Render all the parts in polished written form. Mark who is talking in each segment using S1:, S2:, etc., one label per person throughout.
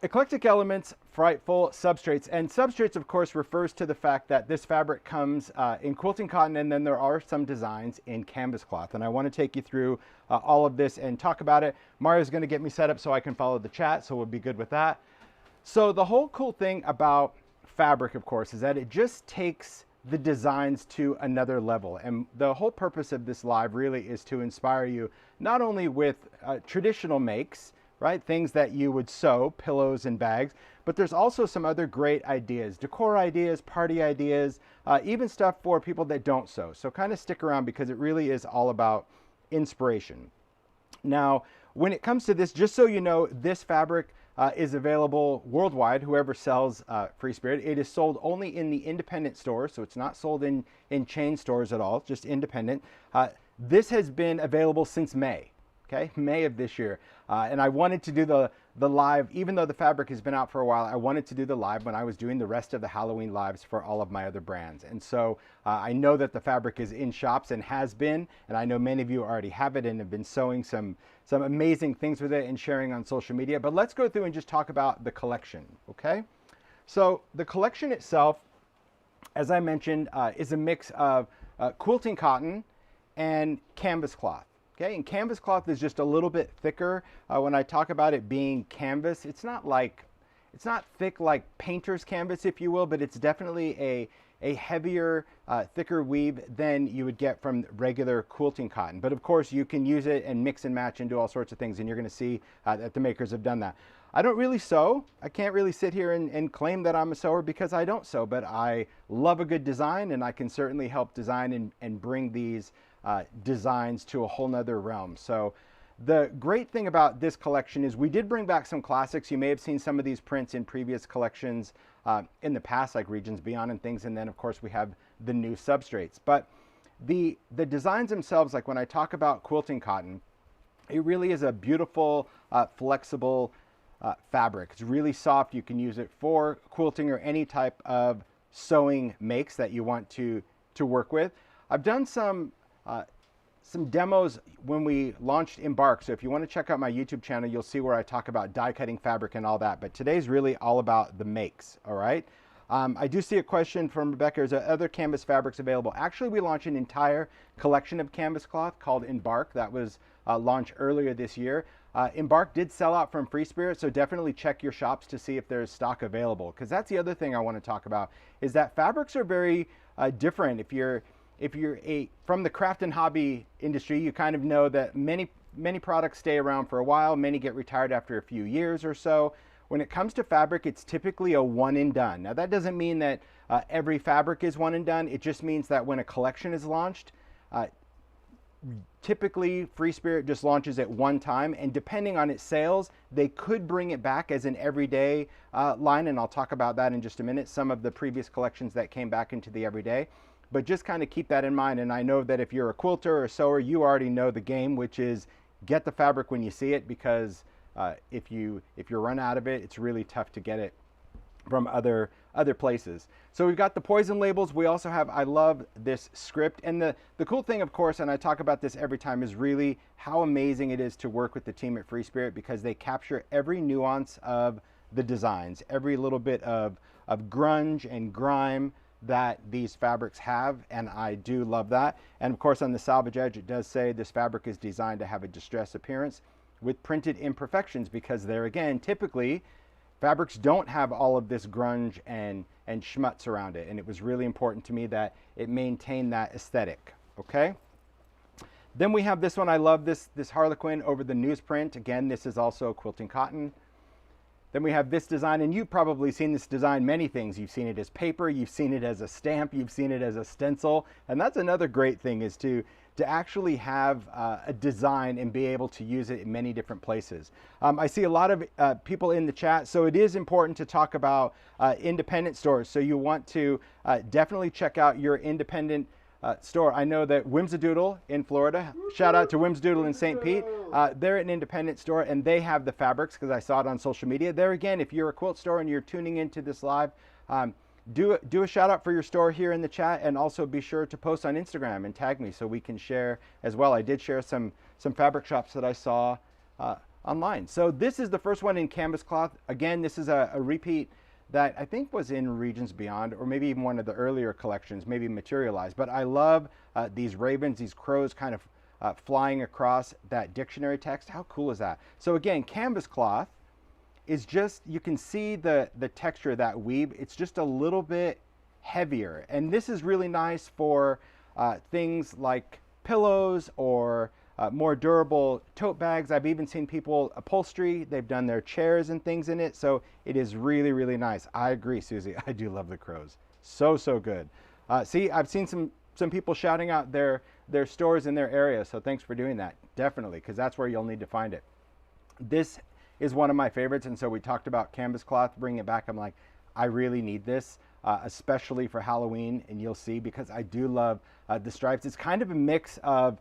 S1: Eclectic Elements, Frightful Substrates. And substrates, of course, refers to the fact that this fabric comes in quilting cotton, and then there are some designs in canvas cloth. And I want to take you through all of this and talk about it. Mario's going to get me set up so I can follow the chat, so we'll be good with that. So the whole cool thing about fabric, of course, is that it just takes the designs to another level. And the whole purpose of this live really is to inspire you not only with traditional makes, right? Things that you would sew, pillows and bags, but there's also some other great ideas, decor ideas, party ideas, even stuff for people that don't sew. So kind of stick around because it really is all about inspiration. Now, when it comes to this, just so you know, this fabric is available worldwide, whoever sells Free Spirit. It is sold only in the independent stores, so it's not sold in chain stores at all, just independent. This has been available since May. Okay, May of this year. And I wanted to do the live, even though the fabric has been out for a while, I wanted to do the live when I was doing the rest of the Halloween lives for all of my other brands. And so I know that the fabric is in shops and has been, and I know many of you already have it and have been sewing some amazing things with it and sharing on social media. But let's go through and just talk about the collection, okay? So the collection itself, as I mentioned, is a mix of quilting cotton and canvas cloth. Okay, and canvas cloth is just a little bit thicker. When I talk about it being canvas, it's not thick like painter's canvas, if you will, but it's definitely a heavier, thicker weave than you would get from regular quilting cotton. But of course, you can use it and mix and match and do all sorts of things, and you're going to see that the makers have done that. I don't really sew. I can't really sit here and claim that I'm a sewer because I don't sew, but I love a good design, and I can certainly help design and bring these designs to a whole nother realm. So the great thing about this collection is we did bring back some classics. You may have seen some of these prints in previous collections in the past, like Regions Beyond and things. And then of course we have the new substrates. But the designs themselves, like when I talk about quilting cotton, it really is a beautiful, flexible fabric. It's really soft. You can use it for quilting or any type of sewing makes that you want to work with. I've done some demos when we launched Embark. So if you want to check out my YouTube channel, you'll see where I talk about die cutting fabric and all that. But today's really all about the makes, all right? I do see a question from Rebecca. Is there other canvas fabrics available? Actually, we launched an entire collection of canvas cloth called Embark. That was launched earlier this year. Embark did sell out from Free Spirit, so definitely check your shops to see if there's stock available. Because that's the other thing I want to talk about, is that fabrics are very different. If you're from the craft and hobby industry, you kind of know that many products stay around for a while, many get retired after a few years or so. When it comes to fabric, it's typically a one and done. Now that doesn't mean that every fabric is one and done. It just means that when a collection is launched, typically Free Spirit just launches at one time, and depending on its sales, they could bring it back as an everyday line, and I'll talk about that in just a minute, some of the previous collections that came back into the everyday. But just kind of keep that in mind. And I know that if you're a quilter or a sewer, you already know the game, which is get the fabric when you see it, because if you run out of it, it's really tough to get it from other places. So we've got the poison labels. We also have, I love this script. And the cool thing, of course, and I talk about this every time, is really how amazing it is to work with the team at Free Spirit, because they capture every nuance of the designs, every little bit of grunge and grime that these fabrics have, and I do love that. And of course on the salvage edge it does say this fabric is designed to have a distressed appearance with printed imperfections, because there again, typically fabrics don't have all of this grunge and schmutz around it, and it was really important to me that it maintained that aesthetic. Okay, then we have this one. I love this Harlequin over the newsprint. Again, this is also quilting cotton. Then we have this design, and you've probably seen this design many things. You've seen it as paper, you've seen it as a stamp, you've seen it as a stencil. And that's another great thing, is to actually have a design and be able to use it in many different places. I see a lot of people in the chat, so it is important to talk about independent stores. So you want to definitely check out your independent store. I know that Whimsadoodle in Florida, shout out to Whimsadoodle in St. Pete, they're an independent store, and they have the fabrics, because I saw it on social media. There again, if you're a quilt store and you're tuning into this live, do a shout out for your store here in the chat, and also be sure to post on Instagram and tag me so we can share as well. I did share some fabric shops that I saw online. So this is the first one in canvas cloth. Again, this is a repeat that I think was in Regions Beyond, or maybe even one of the earlier collections, maybe Materialized. But I love these ravens, these crows kind of flying across that dictionary text. How cool is that? So again, canvas cloth is just, you can see the texture of that weave. It's just a little bit heavier. And this is really nice for things like pillows or more durable tote bags. I've even seen people upholstery, they've done their chairs and things in it. So it is really, really nice. I agree, Suzy. I do love the crows. So, so good. See, I've seen some people shouting out their stores in their area. So thanks for doing that. Definitely, because that's where you'll need to find it. This is one of my favorites. And so we talked about canvas cloth, bring it back. I'm like, I really need this, especially for Halloween. And you'll see, because I do love the stripes. It's kind of a mix of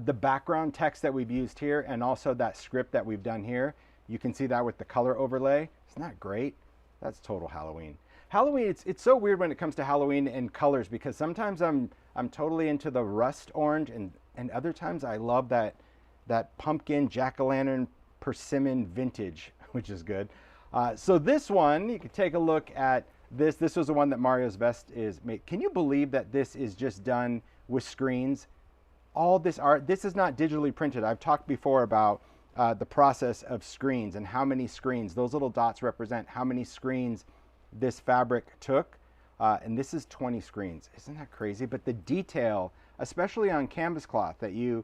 S1: the background text that we've used here and also that script that we've done here. You can see that with the color overlay. Isn't that great? That's total Halloween. Halloween, it's so weird when it comes to Halloween and colors, because sometimes I'm totally into the rust orange, and other times I love that pumpkin jack-o'-lantern persimmon vintage, which is good. So this one, you can take a look at this. This was the one that Mario's vest is made. Can you believe that this is just done with screens? All this art, this is not digitally printed. I've talked before about the process of screens and how many screens. Those little dots represent how many screens this fabric took. And this is 20 screens. Isn't that crazy? But the detail, especially on canvas cloth, that you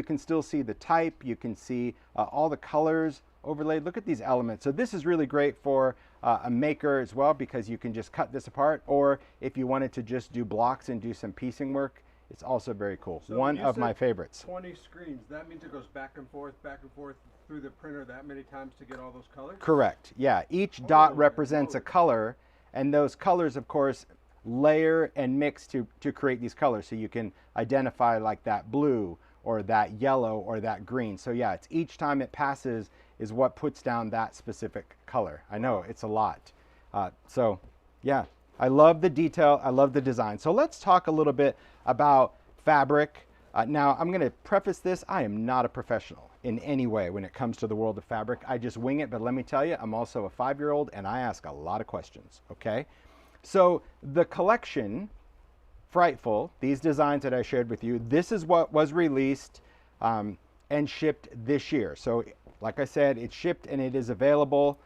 S1: can still see the type, you can see all the colors overlaid. Look at these elements. So this is really great for a maker as well, because you can just cut this apart, or if you wanted to just do blocks and do some piecing work, it's also very cool. So one of my favorites.
S2: 20 screens. That means it goes back and forth through the printer that many times to get all those colors?
S1: Correct. Yeah. Each dot represents a color, and those colors, of course, layer and mix to create these colors. So you can identify like that blue or that yellow or that green. So yeah, it's each time it passes is what puts down that specific color. I know it's a lot. So yeah, I love the detail. I love the design. So let's talk a little bit about fabric. Now I'm going to preface this. I am not a professional in any way when it comes to the world of fabric. I just wing it, but let me tell you, I'm also a 5-year-old and I ask a lot of questions. Okay. So the collection, Frightful, these designs that I shared with you, this is what was released and shipped this year. So like I said, it's shipped and it is available,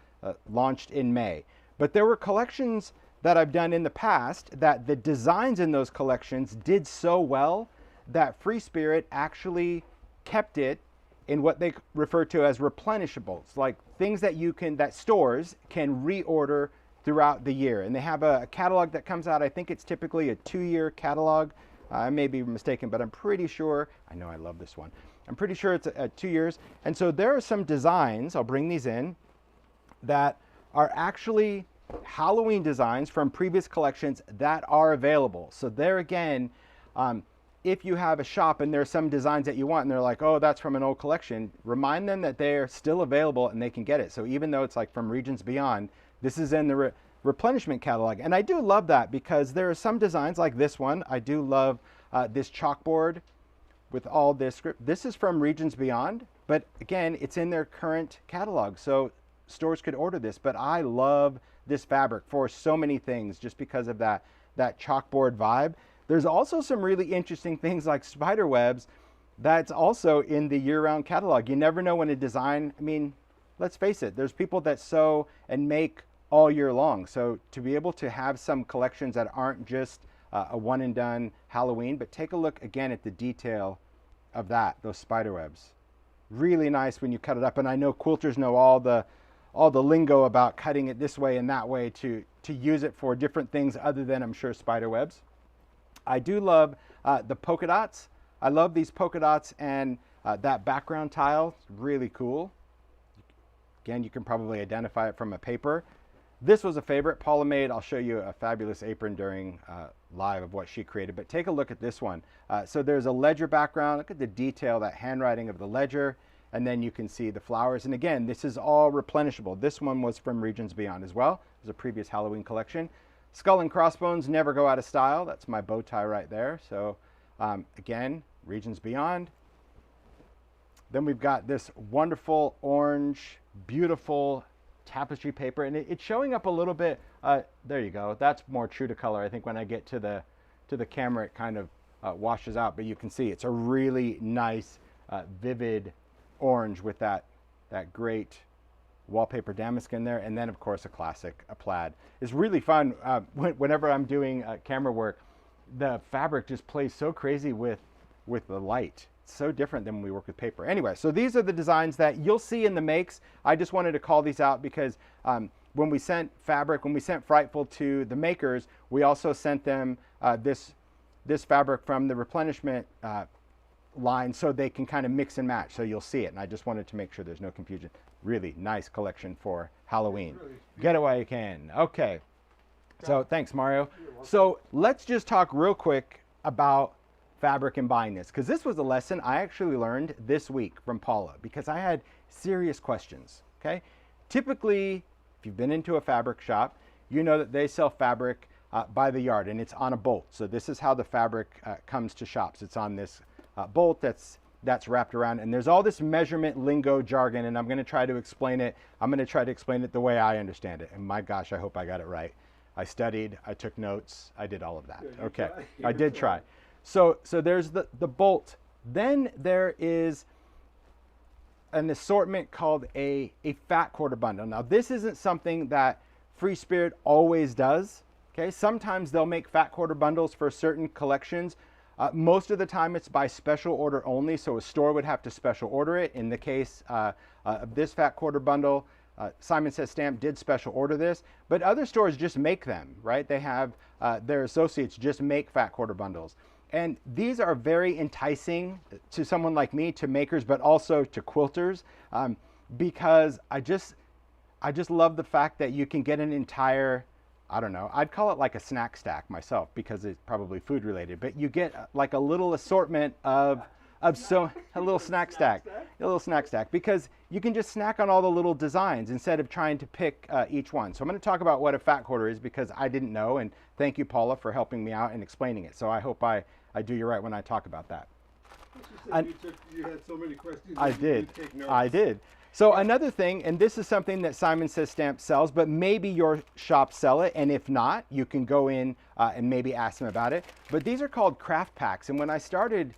S1: launched in May. But there were collections that I've done in the past that the designs in those collections did so well that Free Spirit actually kept it in what they refer to as replenishables, like things that stores can reorder throughout the year. And they have a catalog that comes out. I think it's typically a 2-year catalog. I may be mistaken, but I'm pretty sure, I know I love this one. I'm pretty sure it's 2 years. And so there are some designs, I'll bring these in, that are actually Halloween designs from previous collections that are available. So there again, if you have a shop and there's some designs that you want and they're like, oh, that's from an old collection, remind them that they're still available and they can get it. So even though it's like from Regions Beyond, this is in the replenishment catalog. And I do love that, because there are some designs like this one. I do love this chalkboard with all this script. This is from Regions Beyond, but again, it's in their current catalog. So stores could order this, but I love this fabric for so many things just because of that chalkboard vibe. There's also some really interesting things like spider webs that's also in the year-round catalog. You never know when a design, I mean, let's face it, there's people that sew and make all year long. So to be able to have some collections that aren't just a one and done Halloween, but take a look again at the detail of those spider webs. Really nice when you cut it up. And I know quilters know all the lingo about cutting it this way and that way to use it for different things other than, I'm sure, spider webs. I do love the polka dots. I love these polka dots and that background tile. It's really cool. Again, you can probably identify it from a paper. This was a favorite Paula made. I'll show you a fabulous apron during live of what she created, but take a look at this one. So there's a ledger background. Look at the detail, that handwriting of the ledger, and then you can see the flowers. And again, this is all replenishable. This one was from Regions Beyond as well. It was a previous Halloween collection. Skull and crossbones never go out of style. That's my bow tie right there. So again, Regions Beyond. Then we've got this wonderful orange, beautiful tapestry paper, and it's showing up a little bit. There you go. That's more true to color. I think when I get to the camera, it kind of washes out, but you can see it's a really nice, vivid orange with that great wallpaper damask in there, and then of course a classic, a plaid. It's really fun. Whenever I'm doing camera work, the fabric just plays so crazy with the light. It's so different than when we work with paper. Anyway, so these are the designs that you'll see in the makes. I just wanted to call these out because when we sent Frightful to the makers, we also sent them this fabric from the replenishment line so they can kind of mix and match, so you'll see it. And I just wanted to make sure there's no confusion. Really nice collection for Halloween. Really get it while you can. Okay. So thanks, Mario. So let's just talk real quick about fabric and buying this, because this was a lesson I actually learned this week from Paula, because I had serious questions. Okay. Typically, if you've been into a fabric shop, you know that they sell fabric by the yard, and it's on a bolt. So this is how the fabric comes to shops. It's on this bolt that's wrapped around, and there's all this measurement lingo jargon, and I'm going to try to explain it. I'm going to try to explain it the way I understand it, and my gosh, I hope I got it right. I studied, I took notes, I did all of that. Okay, I did try. So there's the bolt. Then there is an assortment called a fat quarter bundle. Now this isn't something that Free Spirit always does. Okay, sometimes they'll make fat quarter bundles for certain collections. Most of the time it's by special order only, so a store would have to special order it. In the case of this fat quarter bundle, Simon Says Stamp did special order this, but other stores just make them, right? They have their associates just make fat quarter bundles. And these are very enticing to someone like me, to makers, but also to quilters, because I just love the fact that you can get an entire, I don't know, I'd call it like a snack stack myself, because it's probably food related, but you get like a little assortment of a little snack stack, because you can just snack on all the little designs instead of trying to pick each one. So I'm going to talk about what a fat quarter is, because I didn't know, and thank you, Paula, for helping me out and explaining it. So I hope I do you right when I talk about that.
S2: You had so many questions.
S1: I did. So another thing, and this is something that Simon Says Stamp sells, but maybe your shop sell it, and if not, you can go in and maybe ask them about it. But these are called craft packs, and when I started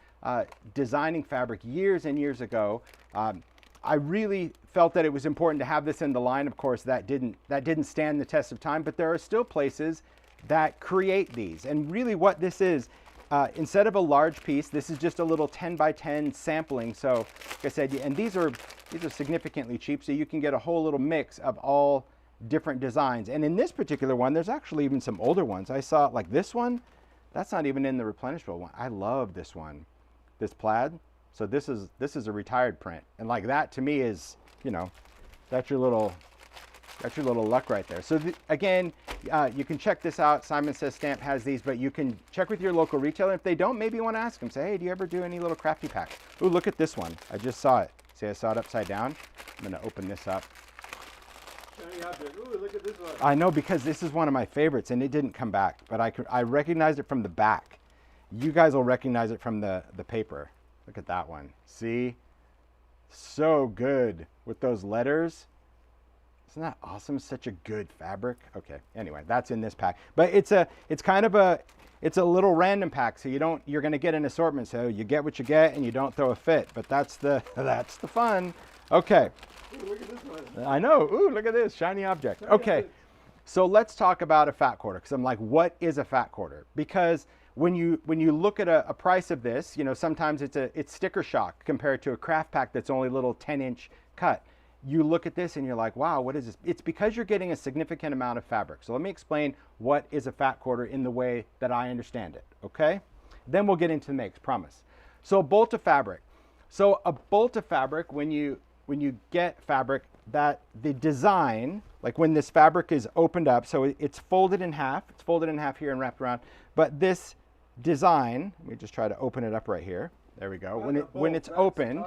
S1: designing fabric years and years ago, I really felt that it was important to have this in the line. Of course, that didn't stand the test of time, but there are still places that create these. And really what this is, instead of a large piece, this is just a little 10 by 10 sampling. So like I said, and these are significantly cheap, so you can get a whole little mix of all different designs. And in this particular one, there's actually even some older ones. I saw like this one, that's not even in the replenishable one. I love this one, this plaid. So this is a retired print, and like that to me is, you know, that's your little luck right there. So again, you can check this out. Simon Says Stamp has these, but you can check with your local retailer. If they don't, maybe you want to ask them. Say, hey, do you ever do any little crafty packs? Ooh, look at this one. I just saw it. See, I saw it upside down. I'm going to open this up.
S2: Ooh, look at this one.
S1: I know, because this is one of my favorites, and it didn't come back, but I recognized it from the back. You guys will recognize it from the paper. Look at that one. See? So good with those letters. Isn't that awesome? Such a good fabric. Okay, anyway, that's in this pack. But it's a little random pack, so you're going to get an assortment, so you get what you get and you don't throw a fit. But that's the fun. Okay.
S2: Ooh, look at this one.
S1: I know. Ooh, look at this shiny object. Okay. So let's talk about a fat quarter, because I'm like, what is a fat quarter? Because when you look at a price of this, you know, sometimes it's sticker shock compared to a craft pack that's only a little 10-inch cut. You look at this and you're like, wow, what is this? It's because you're getting a significant amount of fabric. So let me explain what is a fat quarter in the way that I understand it, okay? Then we'll get into the makes, promise. So a bolt of fabric. So a bolt of fabric, when you get fabric, that the design, like when this fabric is opened up, so it's folded in half. It's folded in half here and wrapped around. But this design, let me just try to open it up right here. There we go. When it's open,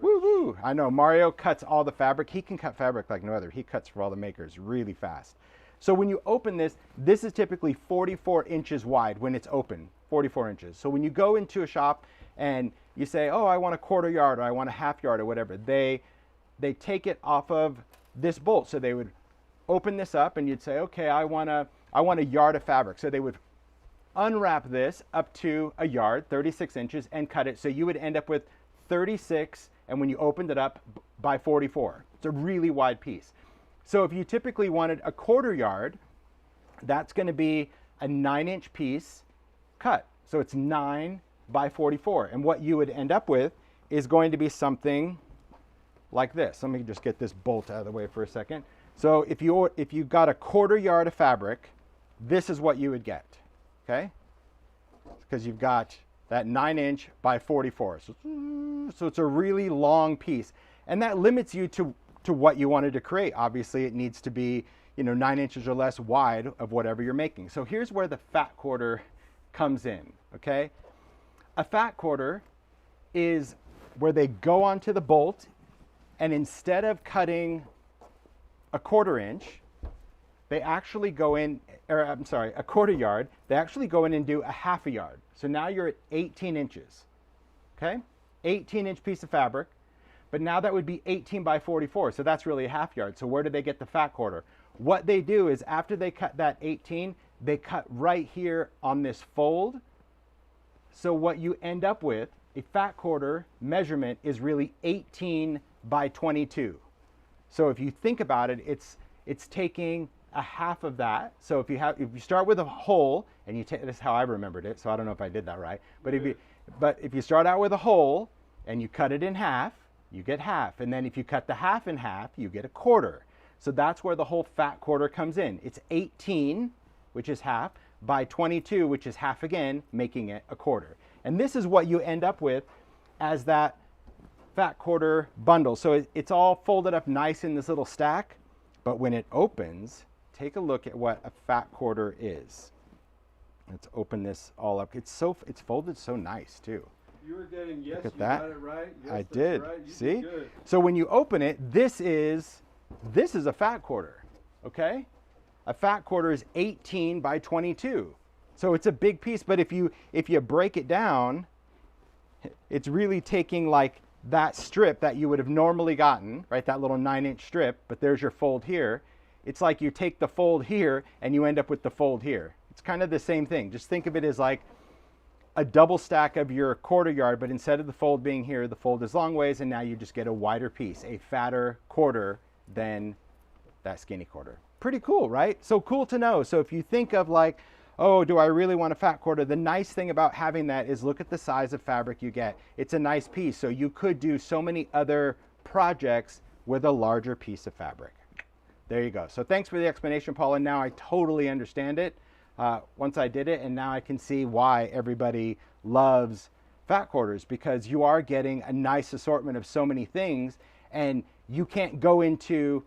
S1: woo woo! I know Mario cuts all the fabric. He can cut fabric like no other. He cuts for all the makers really fast. So when you open this is typically 44 inches wide when it's open, 44 inches. So when you go into a shop and you say, oh, I want a 1/4 yard or I want a 1/2 yard or whatever, they take it off of this bolt. So they would open this up and you'd say, okay, I want a yard of fabric. So they would unwrap this up to a yard, 36 inches, and cut it. So you would end up with 36, and when you opened it up, by 44. It's a really wide piece. So if you typically wanted a 1/4 yard, that's going to be a 9-inch piece cut. So it's 9 by 44. And what you would end up with is going to be something like this. Let me just get this bolt out of the way for a second. So if you got a 1/4 yard of fabric, this is what you would get, okay? Because you've got that 9-inch by 44. So it's a really long piece. And that limits you to what you wanted to create. Obviously, it needs to be, 9 inches or less wide of whatever you're making. So here's where the fat 1/4 comes in, okay? A fat 1/4 is where they go onto the bolt, and instead of cutting a 1/4 inch, they actually go in, or I'm sorry, a 1/4 yard, they actually go in and do a 1/2 yard. So now you're at 18 inches, okay? 18-inch piece of fabric, but now that would be 18 by 44, so that's really a 1/2 yard. So where do they get the fat 1/4? What they do is after they cut that 18, they cut right here on this fold. So what you end up with, a fat 1/4 measurement is really 18 by 22. So if you think about it, it's taking a 1/2 of that. So if you start with a hole, and you take, this is how I remembered it, so I don't know if I did that right, but if you start out with a hole and you cut it in 1/2, you get 1/2, and then if you cut the 1/2 in 1/2, you get a 1/4. So that's where the whole fat 1/4 comes in. It's 18, which is 1/2, by 22, which is 1/2 again, making it a 1/4. And this is what you end up with as that fat 1/4 bundle. So it's all folded up nice in this little stack, but when it opens, take a look at what a fat 1/4 is. Let's open this all up. It's folded so nice too.
S2: You were getting, yes,
S1: look at
S2: you
S1: that.
S2: got it right. Yes,
S1: I
S2: that's
S1: did.
S2: Right. You
S1: See?
S2: did good.
S1: So when you open it, this is a fat 1/4, okay? A fat 1/4 is 18 by 22. So it's a big piece, but if you break it down, it's really taking like that strip that you would have normally gotten, right? That little 9-inch strip, but there's your fold here. It's like you take the fold here and you end up with the fold here. It's kind of the same thing. Just think of it as like a double stack of your 1/4 yard, but instead of the fold being here, the fold is long ways, and now you just get a wider piece, a fatter 1/4 than that skinny 1/4. Pretty cool, right? So cool to know. So if you think of like, oh, do I really want a fat 1/4? The nice thing about having that is look at the size of fabric you get. It's a nice piece. So you could do so many other projects with a larger piece of fabric. There you go. So thanks for the explanation, Paula. Now I totally understand it once I did it, and now I can see why everybody loves fat 1/4s, because you are getting a nice assortment of so many things, and you can't go into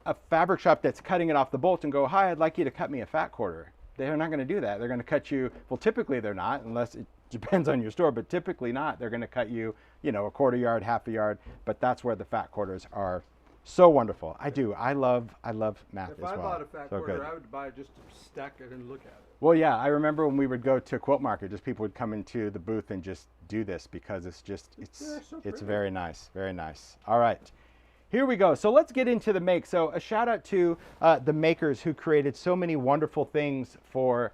S1: a fabric shop that's cutting it off the bolt and go, hi, I'd like you to cut me a fat 1/4. They're not going to do that. They're going to cut you, well, typically they're not, unless it depends on your store, but typically not. They're going to cut you, a 1/4 yard, 1/2 yard, but that's where the fat 1/4s are so wonderful. I do. I love math as well.
S2: If I bought a fat
S1: So
S2: 1/4,
S1: good.
S2: I would buy it just to stack it and look at it.
S1: Well, yeah, I remember when we would go to Quilt Market, just people would come into the booth and just do this because it's
S2: so
S1: it's
S2: pretty.
S1: very nice, very nice. All right, here we go. So let's get into the make. So a shout out to the makers who created so many wonderful things for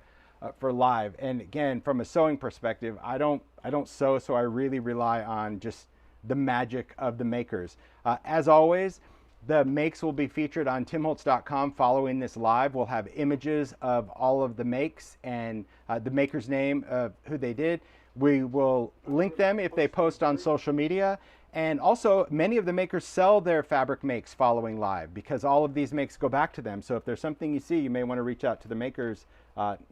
S1: live. And again, from a sewing perspective, I don't sew, so I really rely on just the magic of the makers. As always, the makes will be featured on timholtz.com following this live. We'll have images of all of the makes and the maker's name, who they did. We will link them if they post on social media. And also, many of the makers sell their fabric makes following live because all of these makes go back to them. So if there's something you see, you may want to reach out to the makers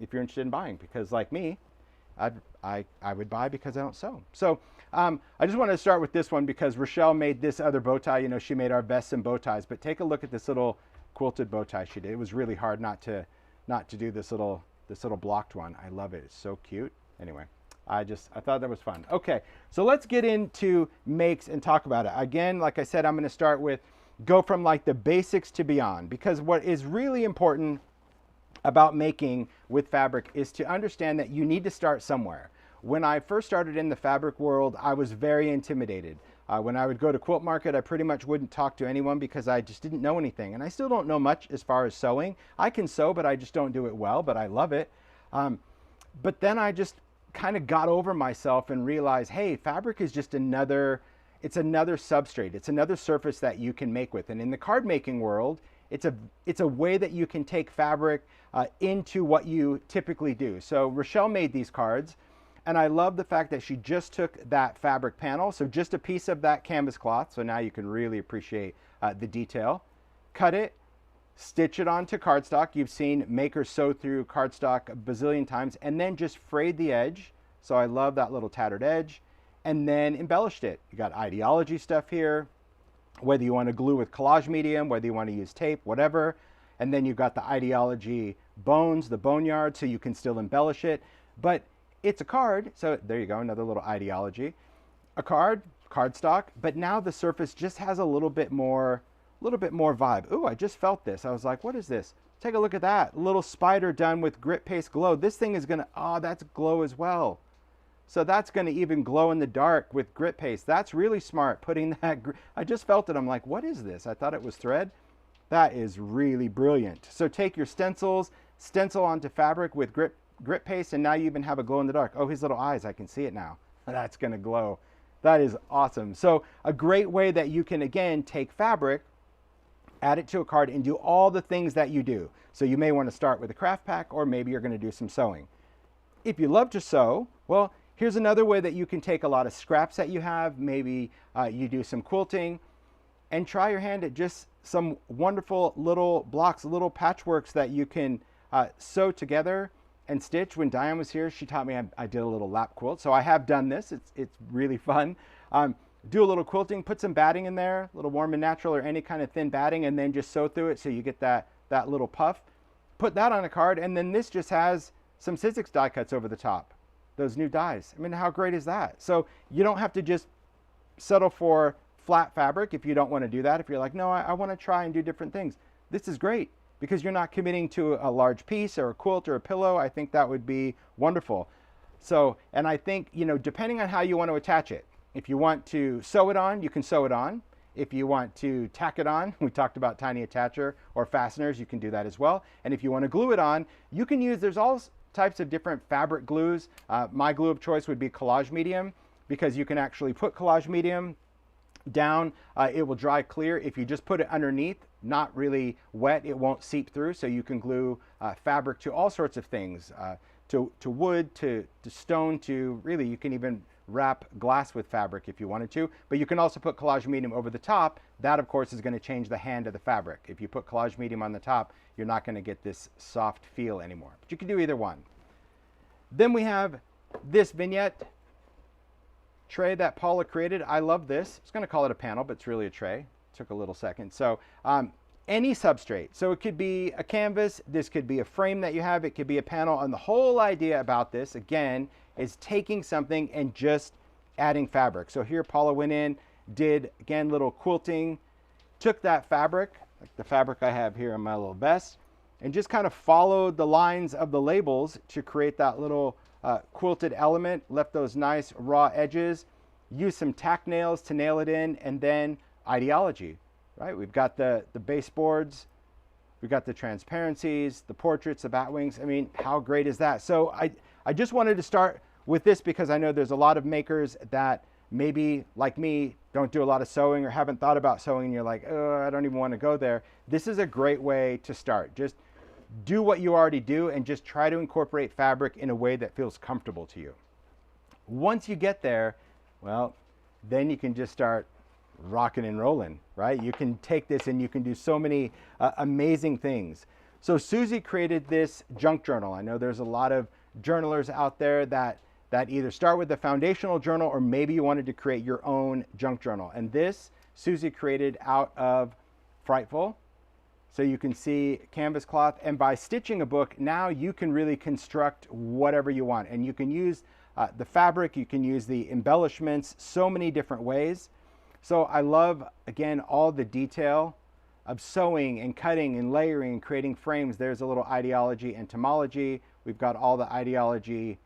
S1: if you're interested in buying, because like me, I would buy because I don't sew. So I just wanted to start with this one because Richele made this other bow tie. She made our vests and bow ties, but take a look at this little quilted bow tie she did. It was really hard not to do this little blocked one. I love it. It's so cute. Anyway, I thought that was fun. Okay, so let's get into makes and talk about it. Again, like I said, I'm going to start with go from like the basics to beyond, because what is really important about making with fabric is to understand that you need to start somewhere. when I first started in the fabric world, I was very intimidated. When I would go to quilt market, I pretty much wouldn't talk to anyone because I just didn't know anything. And I still don't know much as far as sewing. I can sew, but I just don't do it well, but I love it. But then I just kind of got over myself and realized, hey, fabric is just it's another substrate. It's another surface that you can make with. And in the card making world, it's a way that you can take fabric into what you typically do. So Richele made these cards, and I love the fact that she just took that fabric panel, so just a piece of that canvas cloth, so now you can really appreciate the detail, cut it, stitch it onto cardstock. You've seen makers sew through cardstock a bazillion times, and then just frayed the edge. So I love that little tattered edge, and then embellished it. You got ideology stuff here, whether you want to glue with collage medium, whether you want to use tape, whatever. And then you've got the ideology bones, the boneyard, so you can still embellish it. But it's a card, so there you go, another little ideology. A card, cardstock, but now the surface just has a little bit more vibe. Ooh, I just felt this. I was like, what is this? Take a look at that. Little spider done with grit paste glow. This thing is gonna, oh, that's glow as well. So that's gonna even glow in the dark with grit paste. That's really smart, putting that, I just felt it. I'm like, what is this? I thought it was thread. That is really brilliant. So take your stencils, stencil onto fabric with grit paste, and now you even have a glow in the dark. Oh, his little eyes, I can see it now. That's gonna glow. That is awesome. So a great way that you can, again, take fabric, add it to a card, and do all the things that you do. So you may want to start with a craft pack, or maybe you're gonna do some sewing. If you love to sew, well, here's another way that you can take a lot of scraps that you have, maybe you do some quilting, and try your hand at just some wonderful little blocks, little patchworks that you can sew together and stitch. When Diane was here, she taught me, I did a little lap quilt. So I have done this, it's really fun. Do a little quilting, put some batting in there, a little warm and natural or any kind of thin batting, and then just sew through it so you get that little puff. Put that on a card, and then this just has some Sizzix die cuts over the top. Those new dies. I mean, how great is that? So you don't have to just settle for flat fabric if you don't want to do that. If you're like, no, I want to try and do different things. This is great because you're not committing to a large piece or a quilt or a pillow. I think that would be wonderful. So, and I think, you know, depending on how you want to attach it, if you want to sew it on, you can sew it on. If you want to tack it on, we talked about tiny attacher or fasteners, you can do that as well. And if you want to glue it on, you can use, there's all types of different fabric glues. My glue of choice would be collage medium, because you can actually put collage medium down, it will dry clear. If you just put it underneath, not really wet, it won't seep through. So you can glue fabric to all sorts of things, to wood, to stone, to really, you can even wrap glass with fabric if you wanted to. But you can also put collage medium over the top. That, of course, is going to change the hand of the fabric. If you put collage medium on the top, you're not going to get this soft feel anymore. But you can do either one. Then we have this vignette tray that Paula created. I love this. I was going to call it a panel, but it's really a tray. Took a little second. So any substrate. So it could be a canvas. This could be a frame that you have. It could be a panel. And the whole idea about this, again, is taking something and just adding fabric. So here Paula went in, did, again, little quilting, took that fabric, like the fabric I have here on my little vest, and just kind of followed the lines of the labels to create that little quilted element, left those nice raw edges, used some tack nails to nail it in, and then ideology, right? We've got the baseboards, we've got the transparencies, the portraits, the bat wings. I mean, how great is that? So I just wanted to start with this because I know there's a lot of makers that maybe, like me, don't do a lot of sewing or haven't thought about sewing, and you're like, oh, I don't even want to go there. This is a great way to start. Just do what you already do and just try to incorporate fabric in a way that feels comfortable to you. Once you get there, well, then you can just start rocking and rolling, right? You can take this and you can do so many amazing things. So Suzy created this junk journal. I know there's a lot of journalers out there that either start with the foundational journal or maybe you wanted to create your own junk journal. And this Suzy created out of Frightful. So you can see canvas cloth, and by stitching a book, now you can really construct whatever you want. And you can use the fabric, you can use the embellishments, so many different ways. So I love, again, all the detail of sewing and cutting and layering and creating frames. There's a little ideology entomology. We've got all the ideology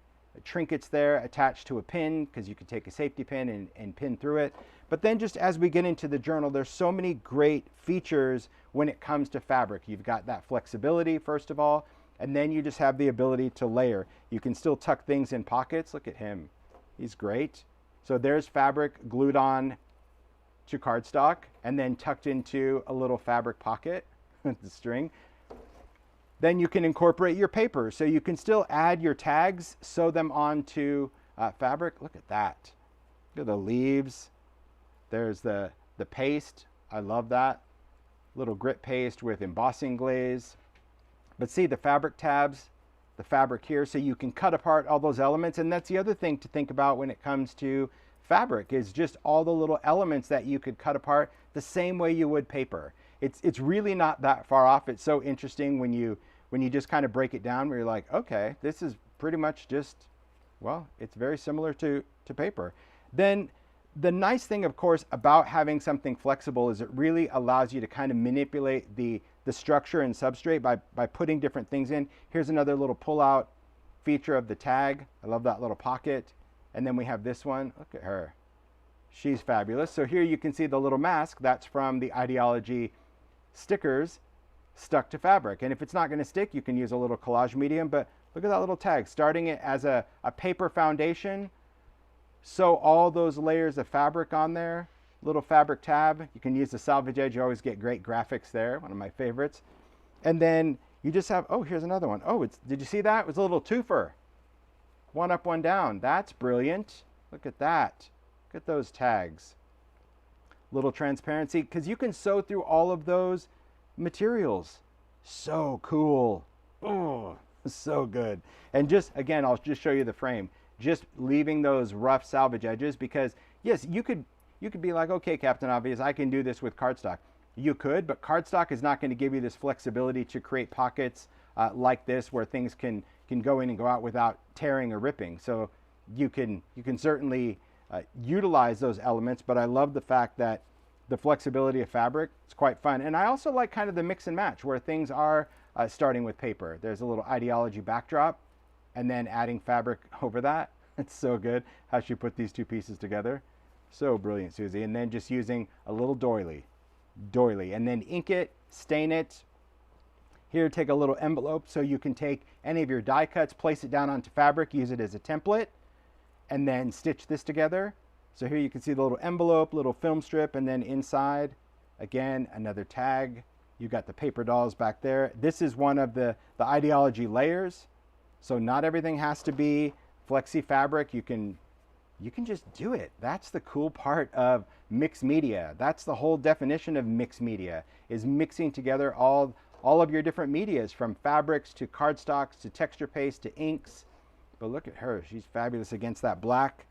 S1: trinkets there attached to a pin, because you could take a safety pin and pin through it. But then just as we get into the journal, there's so many great features when it comes to fabric. You've got that flexibility, first of all, and then you just have the ability to layer. You can still tuck things in pockets. Look at him. He's great. So there's fabric glued on to cardstock and then tucked into a little fabric pocket with the string. Then you can incorporate your paper. So you can still add your tags, sew them onto fabric. Look at that. Look at the leaves. There's the paste. I love that. Little grit paste with embossing glaze. But see the fabric tabs, the fabric here, so you can cut apart all those elements. And that's the other thing to think about when it comes to fabric, is just all the little elements that you could cut apart the same way you would paper. It's really not that far off. It's so interesting when you just kind of break it down, where you're like, okay, this is pretty much just, well, it's very similar to paper. Then the nice thing, of course, about having something flexible is it really allows you to kind of manipulate the structure and substrate by putting different things in. Here's another little pull-out feature of the tag. I love that little pocket. And then we have this one. Look at her. She's fabulous. So here you can see the little mask. That's from the Ideology stickers stuck to fabric. And if it's not going to stick, you can use a little collage medium. But look at that little tag. Starting it as a paper foundation. Sew all those layers of fabric on there. Little fabric tab. You can use the salvage edge. You always get great graphics there. One of my favorites. And then you just have, oh, here's another one. Oh, did you see that? It was a little twofer. One up, one down. That's brilliant. Look at that. Look at those tags. Little transparency, because you can sew through all of those materials. So cool. Oh, so good. And just, again, I'll just show you the frame. Just leaving those rough salvage edges, because yes, you could be like, okay, Captain Obvious, I can do this with cardstock. You could, but cardstock is not going to give you this flexibility to create pockets like this, where things can go in and go out without tearing or ripping. So you can certainly utilize those elements, but I love the fact that the flexibility of fabric is quite fun. And I also like kind of the mix and match, where things are starting with paper. There's a little Ideology backdrop and then adding fabric over that. It's so good how she put these two pieces together. So brilliant, Suzy. And then just using a little doily, and then ink it, stain it. Here, take a little envelope so you can take any of your die cuts, place it down onto fabric, use it as a template, and then stitch this together. So here you can see the little envelope, little film strip, and then inside, again, another tag. You got the paper dolls back there. This is one of the Ideology layers. So not everything has to be flexi fabric. You can just do it. That's the cool part of mixed media. That's the whole definition of mixed media, is mixing together all of your different medias, from fabrics to cardstocks to texture paste to inks. But look at her. She's fabulous against that black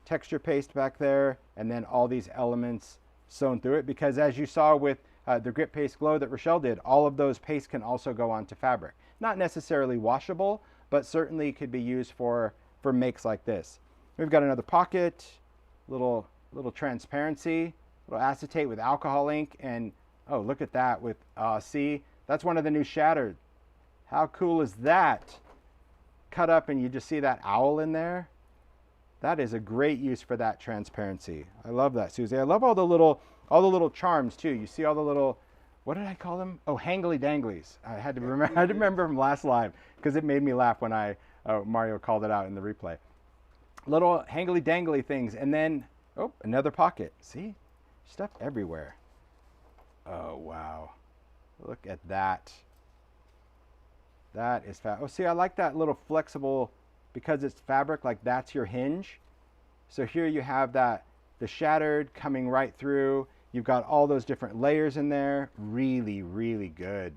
S1: texture paste back there, and then all these elements sewn through it, because as you saw with the grit paste glow that Richele did, all of those pastes can also go onto fabric. Not necessarily washable, but certainly could be used for makes like this. We've got another pocket, little transparency, little acetate with alcohol ink, and oh, look at that with, see, that's one of the new Shattered. How cool is that? Cut up and you just see that owl in there. That is a great use for that transparency. I love that, Suzy. I love all the little charms too. You see all the little, what did I call them? Oh, hangly danglies. I had to remember from last live, because it made me laugh when Mario called it out in the replay. Little hangly dangly things, and then, oh, another pocket. See? Stuff everywhere. Oh, wow. Look at that. That is fab. Oh, see, I like that little flexible, because it's fabric, like that's your hinge. So here you have the Shattered coming right through. You've got all those different layers in there. Really, really good.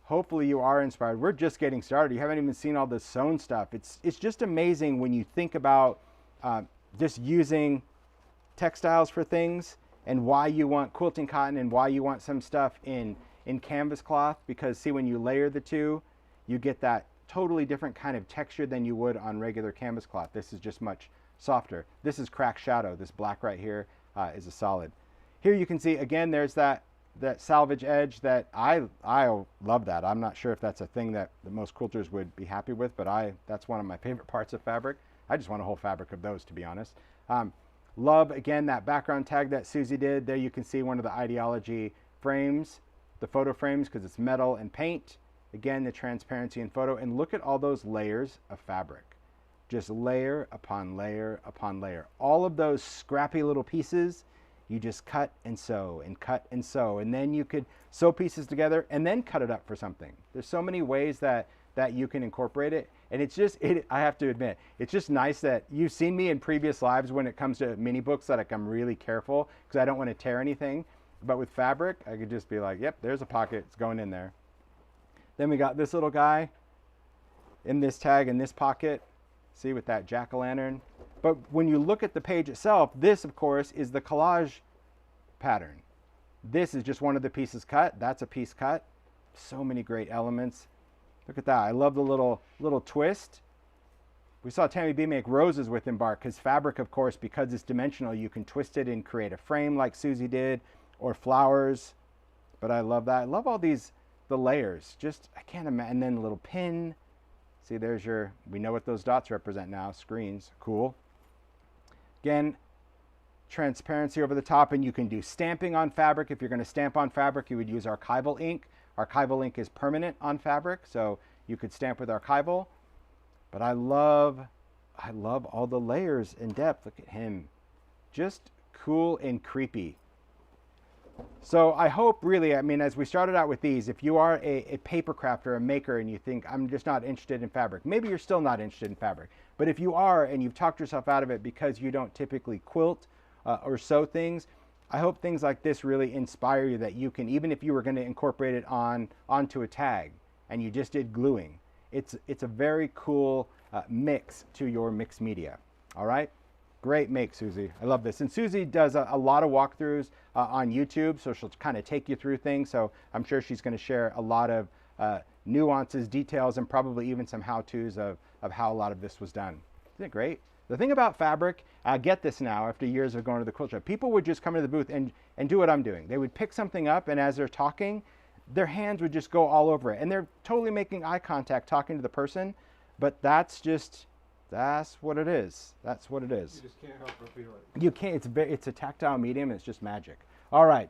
S1: Hopefully you are inspired. We're just getting started. You haven't even seen all the sewn stuff. It's just amazing when you think about just using textiles for things, and why you want quilting cotton and why you want some stuff in canvas cloth, because see, when you layer the two, you get that totally different kind of texture than you would on regular canvas cloth. This is just much softer. This is cracked shadow. This black right here is a solid. Here you can see, again, there's that that salvage edge that I love that. I'm not sure if that's a thing that most quilters would be happy with, but that's one of my favorite parts of fabric. I just want a whole fabric of those, to be honest. Love, again, that background tag that Suzy did. There you can see one of the ideology frames, the photo frames, because it's metal and paint. Again, the transparency in photo. And look at all those layers of fabric. Just layer upon layer upon layer. All of those scrappy little pieces, you just cut and sew and cut and sew. And then you could sew pieces together and then cut it up for something. There's so many ways that you can incorporate it. And it's just, I have to admit, it's just nice that you've seen me in previous lives when it comes to mini books that like I'm really careful because I don't want to tear anything. But with fabric, I could just be like, yep, there's a pocket, it's going in there. Then we got this little guy in this tag in this pocket. See, with that jack-o'-lantern. But when you look at the page itself, this, of course, is the collage pattern. This is just one of the pieces cut. That's a piece cut. So many great elements. Look at that. I love the little twist. We saw Tami B make roses with embark because fabric, of course, because it's dimensional, you can twist it and create a frame like Suzy did, or flowers. But I love that. I love all the layers. Just, I can't imagine. And then a little pin. See, there's we know what those dots represent now, screens, cool. Again, transparency over the top, and you can do stamping on fabric. If you're going to stamp on fabric, you would use archival ink. Archival ink is permanent on fabric, so you could stamp with archival. But I love all the layers in depth. Look at him. Just cool and creepy. So I hope really, I mean, as we started out with these, if you are a paper crafter, a maker, and you think, I'm just not interested in fabric, maybe you're still not interested in fabric. But if you are, and you've talked yourself out of it because you don't typically quilt or sew things, I hope things like this really inspire you that you can, even if you were going to incorporate it onto a tag and you just did gluing, it's a very cool mix to your mixed media. All right? Great make, Suzy. I love this. And Suzy does a lot of walkthroughs on YouTube, so she'll kind of take you through things. So I'm sure she's going to share a lot of nuances, details, and probably even some how-tos of how a lot of this was done. Isn't it great? The thing about fabric, I get this now after years of going to the quilt shop, people would just come to the booth and do what I'm doing. They would pick something up, and as they're talking, their hands would just go all over it. And they're totally making eye contact talking to the person, but that's what it is. That's what it is.
S2: You just can't help but feel it.
S1: You can't. It's a tactile medium. It's just magic. All right.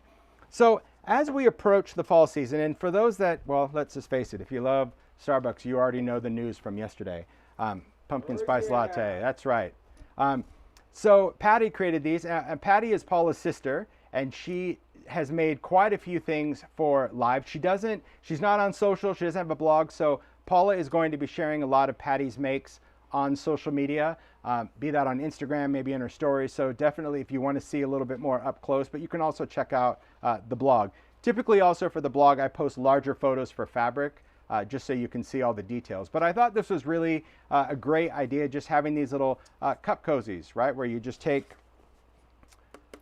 S1: So as we approach the fall season, and for those that, well, let's just face it, if you love Starbucks, you already know the news from yesterday. Pumpkin spice latte. That's right. So Patty created these. Patty is Paula's sister, and she has made quite a few things for live. She's not on social. She doesn't have a blog. So Paula is going to be sharing a lot of Patty's makes on social media, be that on Instagram, maybe in her stories. So definitely if you want to see a little bit more up close, but you can also check out the blog. Typically also for the blog, I post larger photos for fabric, just so you can see all the details. But I thought this was really a great idea, just having these little cup cozies, right? Where you just take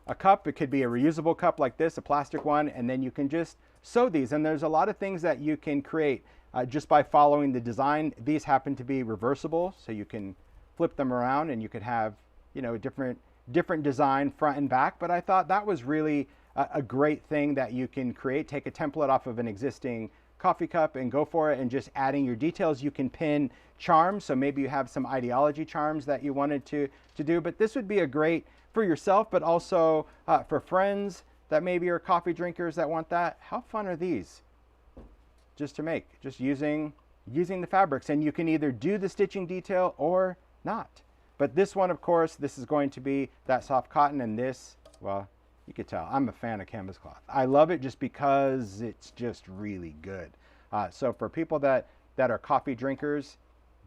S1: a cup, it could be a reusable cup like this, a plastic one, and then you can just sew these. And there's a lot of things that you can create just by following the design. These happen to be reversible, so you can flip them around and you could have, you know, different design front and back. But I thought that was really a great thing that you can create. Take a template off of an existing coffee cup and go for it, and just adding your details. You can pin charms, so maybe you have some ideology charms that you wanted to do. But this would be a great for yourself, but also for friends that maybe are coffee drinkers that want that. How fun are these? Just to make, just using the fabrics, and you can either do the stitching detail or not. But this one, of course, this is going to be that soft cotton, and this, well, you could tell I'm a fan of canvas cloth. I love it just because it's just really good. So for people that are coffee drinkers,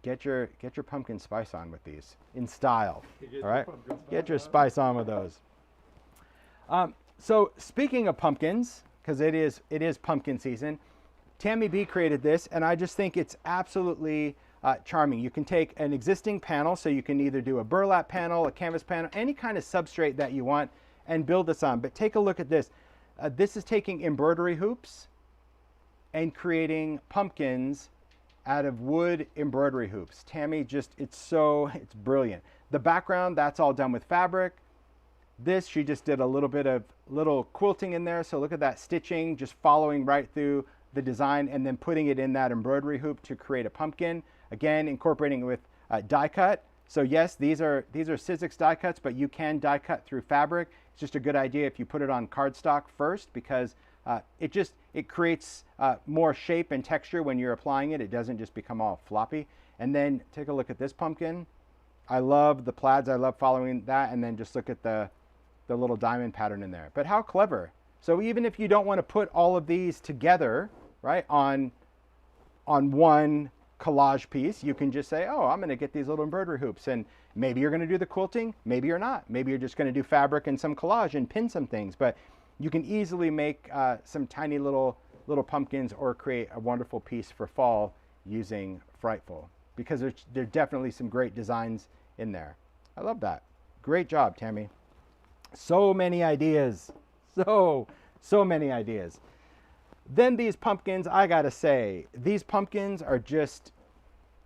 S1: get your pumpkin spice on with these in style. All right, get your spice on with those. So speaking of pumpkins, because it is pumpkin season, Tami B created this, and I just think it's absolutely charming. You can take an existing panel, so you can either do a burlap panel, a canvas panel, any kind of substrate that you want, and build this on. But take a look at this. This is taking embroidery hoops and creating pumpkins out of wood embroidery hoops. Tami just, it's brilliant. The background, that's all done with fabric. This, she just did a little bit of little quilting in there. So look at that stitching, just following right through the design and then putting it in that embroidery hoop to create a pumpkin. Again, incorporating it with die cut. So yes, these are Sizzix die cuts, but you can die cut through fabric. It's just a good idea if you put it on cardstock first, because it creates more shape and texture when you're applying it. It doesn't just become all floppy. And then take a look at this pumpkin. I love the plaids. I love following that. And then just look at the little diamond pattern in there. But how clever. So even if you don't want to put all of these together, right, on one collage piece, you can just say, oh, I'm going to get these little embroidery hoops. And maybe you're going to do the quilting. Maybe you're not. Maybe you're just going to do fabric and some collage and pin some things. But you can easily make some tiny little pumpkins or create a wonderful piece for fall using Frightful, because there's definitely some great designs in there. I love that. Great job, Tami. So many ideas. So many ideas. Then these pumpkins, I gotta say, these pumpkins are just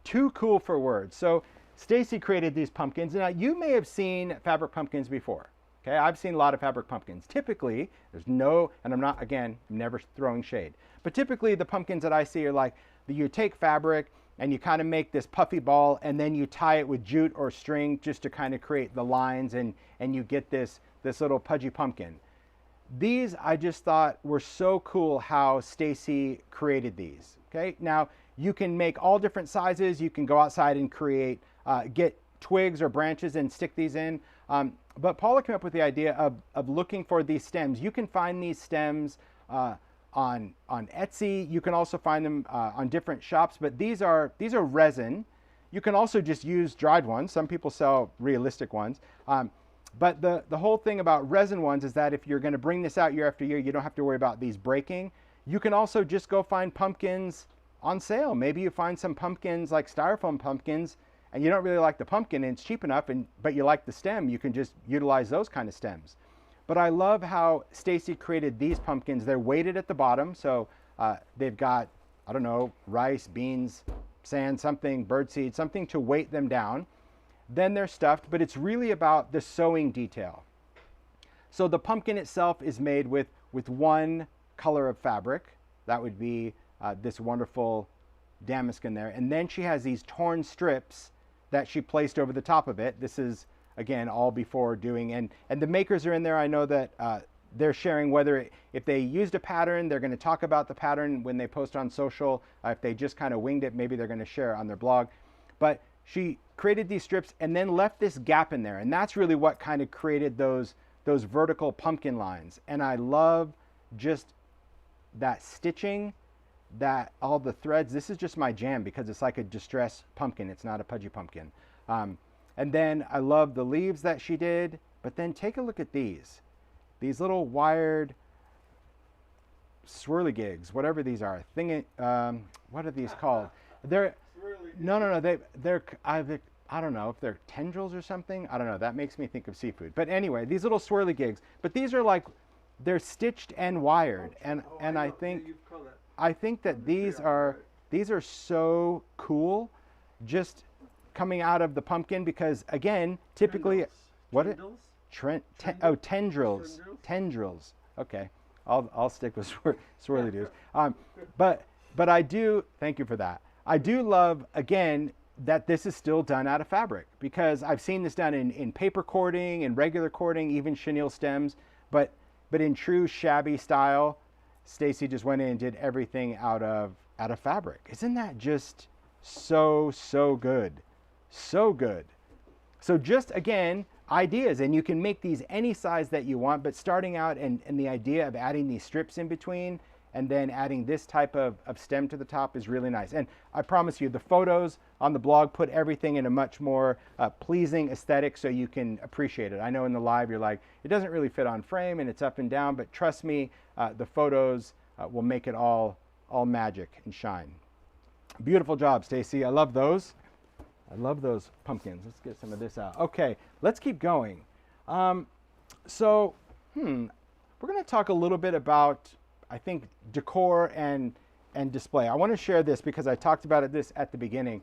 S1: too cool for words. So Stacy created these pumpkins. Now you may have seen fabric pumpkins before. Okay, I've seen a lot of fabric pumpkins. Typically, there's no, and I'm not, again, I'm never throwing shade, but typically the pumpkins that I see are like, you take fabric and you kind of make this puffy ball and then you tie it with jute or string just to kind of create the lines, and you get this little pudgy pumpkin. These I just thought were so cool how Stacy created these. Okay, now you can make all different sizes. You can go outside and create, get twigs or branches and stick these in. But Paula came up with the idea of looking for these stems. You can find these stems on Etsy. You can also find them on different shops, but these are resin. You can also just use dried ones. Some people sell realistic ones. But the whole thing about resin ones is that if you're going to bring this out year after year, you don't have to worry about these breaking. You can also just go find pumpkins on sale. Maybe you find some pumpkins like styrofoam pumpkins and you don't really like the pumpkin and it's cheap enough, but you like the stem, you can just utilize those kind of stems. But I love how Stacy created these pumpkins. They're weighted at the bottom, so they've got, I don't know, rice, beans, sand, something, birdseed, something to weight them down. Then they're stuffed, but it's really about the sewing detail. So the pumpkin itself is made with one color of fabric. That would be this wonderful damask in there. And then she has these torn strips that she placed over the top of it. This is, again, all before doing, and the makers are in there. I know that they're sharing whether, if they used a pattern, they're going to talk about the pattern when they post on social. If they just kind of winged it, maybe they're going to share it on their blog. But she created these strips and then left this gap in there, and that's really what kind of created those vertical pumpkin lines. And I love just that stitching, that all the threads. This is just my jam because it's like a distressed pumpkin. It's not a pudgy pumpkin. And then I love the leaves that she did. But then take a look at these little wired swirligigs, whatever these are. What are these called? They're no. They're I don't know if they're tendrils or something. I don't know. That makes me think of seafood. But anyway, these little swirligigs. But these are like, they're stitched and wired, and I think that these are so cool, just coming out of the pumpkin, because again, typically, tendrils. Okay, I'll stick with swirly dudes. But I do, thank you for that. I do love, again, that this is still done out of fabric, because I've seen this done in paper cording and regular cording, even chenille stems, but in true shabby style, Stacy just went in and did everything out of fabric. Isn't that just so good? So good. So just, again, ideas, and you can make these any size that you want, but starting out and the idea of adding these strips in between and then adding this type of stem to the top is really nice. And I promise you, the photos on the blog put everything in a much more pleasing aesthetic so you can appreciate it. I know in the live you're like, it doesn't really fit on frame and it's up and down, but trust me, the photos will make it all magic and shine. Beautiful job, Stacy. I love those. I love those pumpkins. Let's get some of this out. Okay, let's keep going. We're going to talk a little bit about, I think, decor and display. I want to share this because I talked about this at the beginning.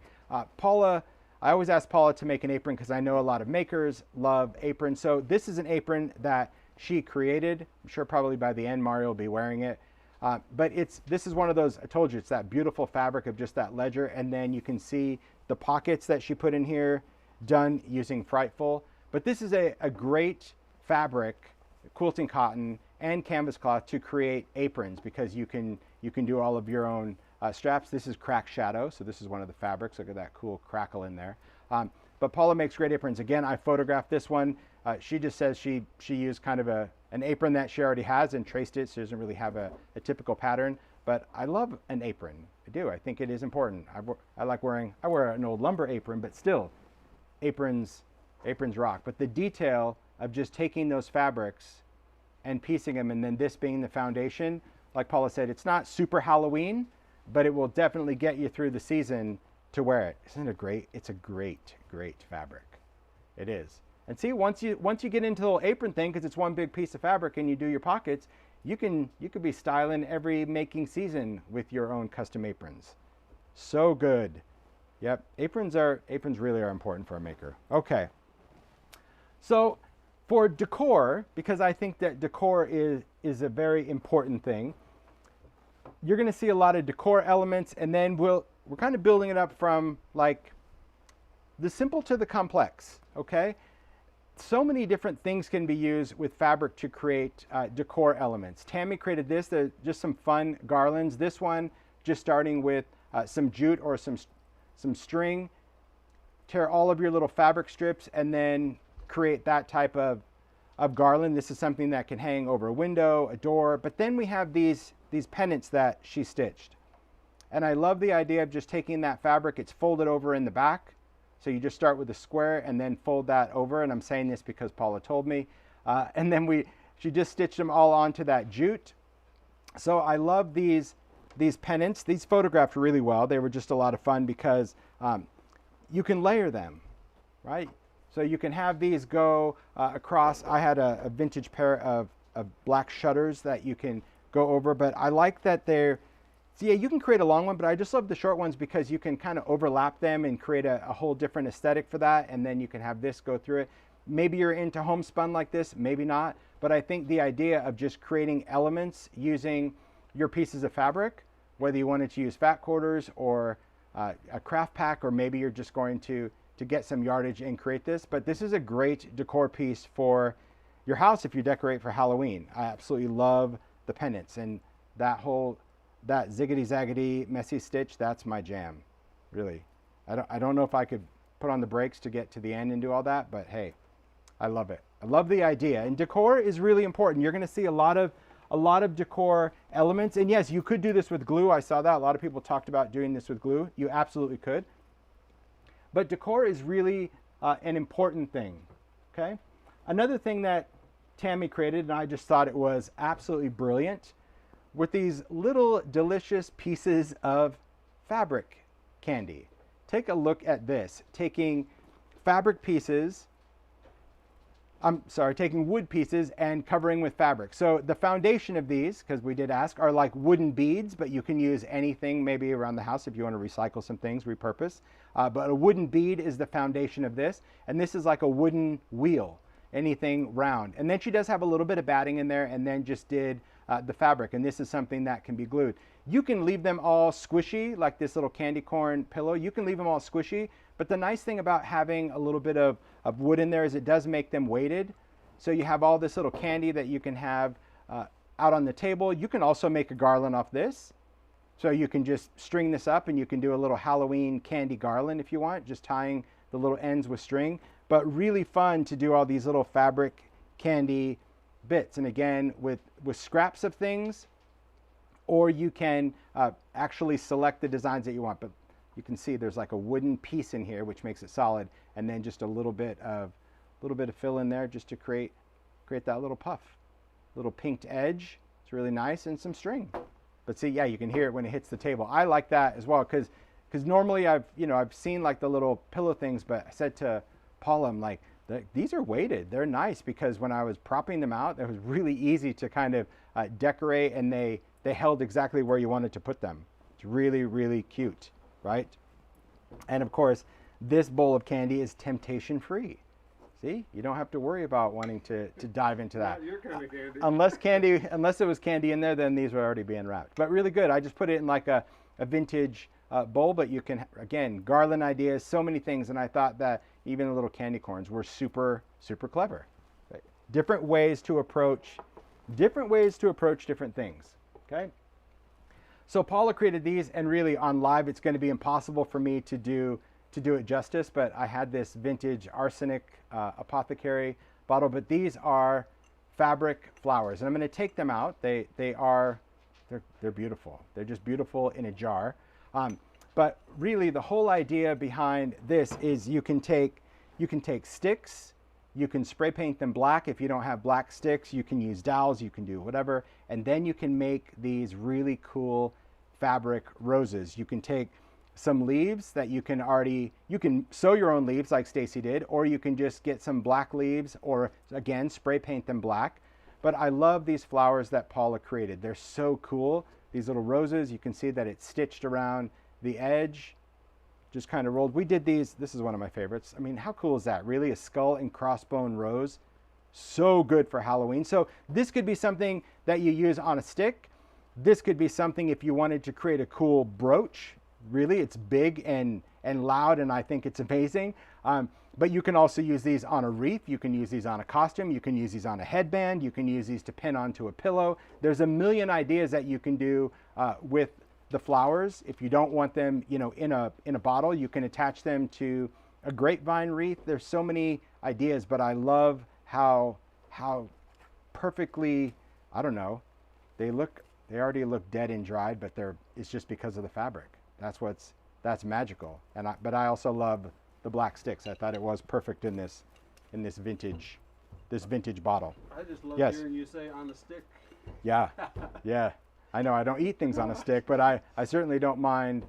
S1: Paula I always ask Paula to make an apron because I know a lot of makers love aprons. So this is an apron that she created. I'm sure probably by the end Mario will be wearing it. But this is one of those, I told you, it's that beautiful fabric of just that ledger. And then you can see the pockets that she put in here done using Frightful. But this is a great fabric, quilting cotton and canvas cloth to create aprons because you can do all of your own straps. This is crack shadow, so this is one of the fabrics. Look at that cool crackle in there. But Paula makes great aprons. Again, I photographed this one. She just says she used kind of an apron that she already has and traced it, so she doesn't really have a typical pattern. But I love an apron. I do. I think it is important. I wear an old lumber apron, but still, aprons rock. But the detail of just taking those fabrics and piecing them, and then this being the foundation, like Paula said, it's not super Halloween, but it will definitely get you through the season to wear it. Isn't it great? It's a great, great fabric. It is. And see, once you get into the little apron thing, because it's one big piece of fabric and you do your pockets, you could be styling every making season with your own custom aprons. So good. Yep, aprons really are important for a maker. Okay. So for decor, because I think that decor is a very important thing, you're going to see a lot of decor elements, and then we're kind of building it up from like the simple to the complex, okay? So many different things can be used with fabric to create decor elements. Tami created this. They're just some fun garlands. This one, just starting with some jute or some string. Tear all of your little fabric strips and then create that type of garland. This is something that can hang over a window, a door. But then we have these pennants that she stitched. And I love the idea of just taking that fabric. It's folded over in the back. So you just start with a square and then fold that over. And I'm saying this because Paula told me. And then she just stitched them all onto that jute. So I love these pennants. These photographed really well. They were just a lot of fun because you can layer them, right? So you can have these go across. I had a vintage pair of black shutters that you can go over, but I like that they're, so yeah, you can create a long one, but I just love the short ones because you can kind of overlap them and create a whole different aesthetic for that, and then you can have this go through it. Maybe you're into homespun like this, maybe not, but I think the idea of just creating elements using your pieces of fabric, whether you wanted to use fat quarters or a craft pack, or maybe you're just going to get some yardage and create this, but this is a great decor piece for your house if you decorate for Halloween. I absolutely love the pennants, and that ziggity zaggity messy stitch, that's my jam, really. I don't know if I could put on the brakes to get to the end and do all that, but hey, I love it. I love the idea, and decor is really important. You're going to see a lot of decor elements, and yes, you could do this with glue. I saw that a lot of people talked about doing this with glue. You absolutely could, but decor is really an important thing. Okay, another thing that Tami created, and I just thought it was absolutely brilliant, with these little delicious pieces of fabric candy. Take a look at this. Taking fabric pieces, taking wood pieces and covering with fabric. So the foundation of these, because we did ask, are like wooden beads, but you can use anything maybe around the house if you want to recycle some things, repurpose. But a wooden bead is the foundation of this, and this is like a wooden wheel, anything round. And then she does have a little bit of batting in there, and then just did the fabric, and this is something that can be glued. You can leave them all squishy, like this little candy corn pillow. You can leave them all squishy, but the nice thing about having a little bit of wood in there is it does make them weighted. So you have all this little candy that you can have out on the table. You can also make a garland off this. So you can just string this up and you can do a little Halloween candy garland if you want, just tying the little ends with string. But really fun to do all these little fabric candy bits. And again, with scraps of things, or you can actually select the designs that you want. But you can see there's like a wooden piece in here, which makes it solid, and then just a little bit of fill in there just to create that little puff, little pinked edge. It's really nice, and some string. But see, yeah, you can hear it when it hits the table. I like that as well because normally I've seen like the little pillow things, but I said to Paula, I'm like, these are weighted. They're nice because when I was propping them out, it was really easy to kind of decorate, and they held exactly where you wanted to put them. It's really, really cute, right? And of course, this bowl of candy is temptation free. See, you don't have to worry about wanting to dive into that.
S2: Not your kind of candy.
S1: Unless it was candy in there, then these were already being wrapped. But really good. I just put it in like a vintage bowl, but you can, again, Garland ideas, so many things. And I thought that even the little candy corns were super, super clever. Different ways to approach different things. Okay. So Paula created these, and really on live, it's going to be impossible for me to do it justice, but I had this vintage arsenic apothecary bottle, but these are fabric flowers, and I'm going to take them out. They're beautiful. They're just beautiful in a jar. But really the whole idea behind this is you can take sticks, you can spray paint them black. If you don't have black sticks, you can use dowels, you can do whatever, and then you can make these really cool fabric roses. You can take some leaves that you can sew your own leaves like Stacy did, or you can just get some black leaves, or again, spray paint them black. But I love these flowers that Paula created. They're so cool. These little roses, you can see that it's stitched around the edge, just kind of rolled. We did these, this is one of my favorites. I mean, how cool is that? Really, a skull and crossbone rose. So good for Halloween. So this could be something that you use on a stick. This could be something if you wanted to create a cool brooch. Really, it's big and loud, and I think it's amazing. But you can also use these on a wreath. You can use these on a costume. You can use these on a headband. You can use these to pin onto a pillow. There's a million ideas that you can do with the flowers. If you don't want them, in a bottle, you can attach them to a grapevine wreath. There's so many ideas, but I love how perfectly, I don't know, they already look dead and dried, but it's just because of the fabric. That's magical. But I also love the black sticks. I thought it was perfect in this vintage bottle.
S2: I just love
S1: Yes.
S2: hearing you say on the stick.
S1: Yeah, yeah. I know I don't eat things on a stick, but I certainly don't mind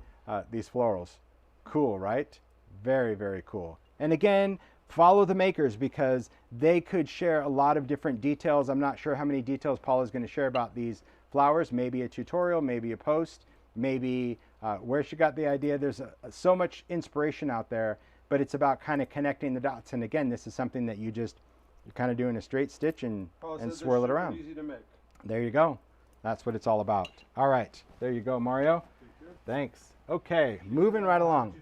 S1: these florals. Cool, right? Very, very cool. And again, follow the makers because they could share a lot of different details. I'm not sure how many details Paula is going to share about these flowers. Maybe a tutorial, maybe a post, maybe where she got the idea. There's so much inspiration out there, but it's about kind of connecting the dots. And again, this is something that you're kind of doing a straight stitch and swirl it around.
S2: Easy to make.
S1: There you go. That's what it's all about. All right, there you go, Mario. Thanks. Okay, moving right along.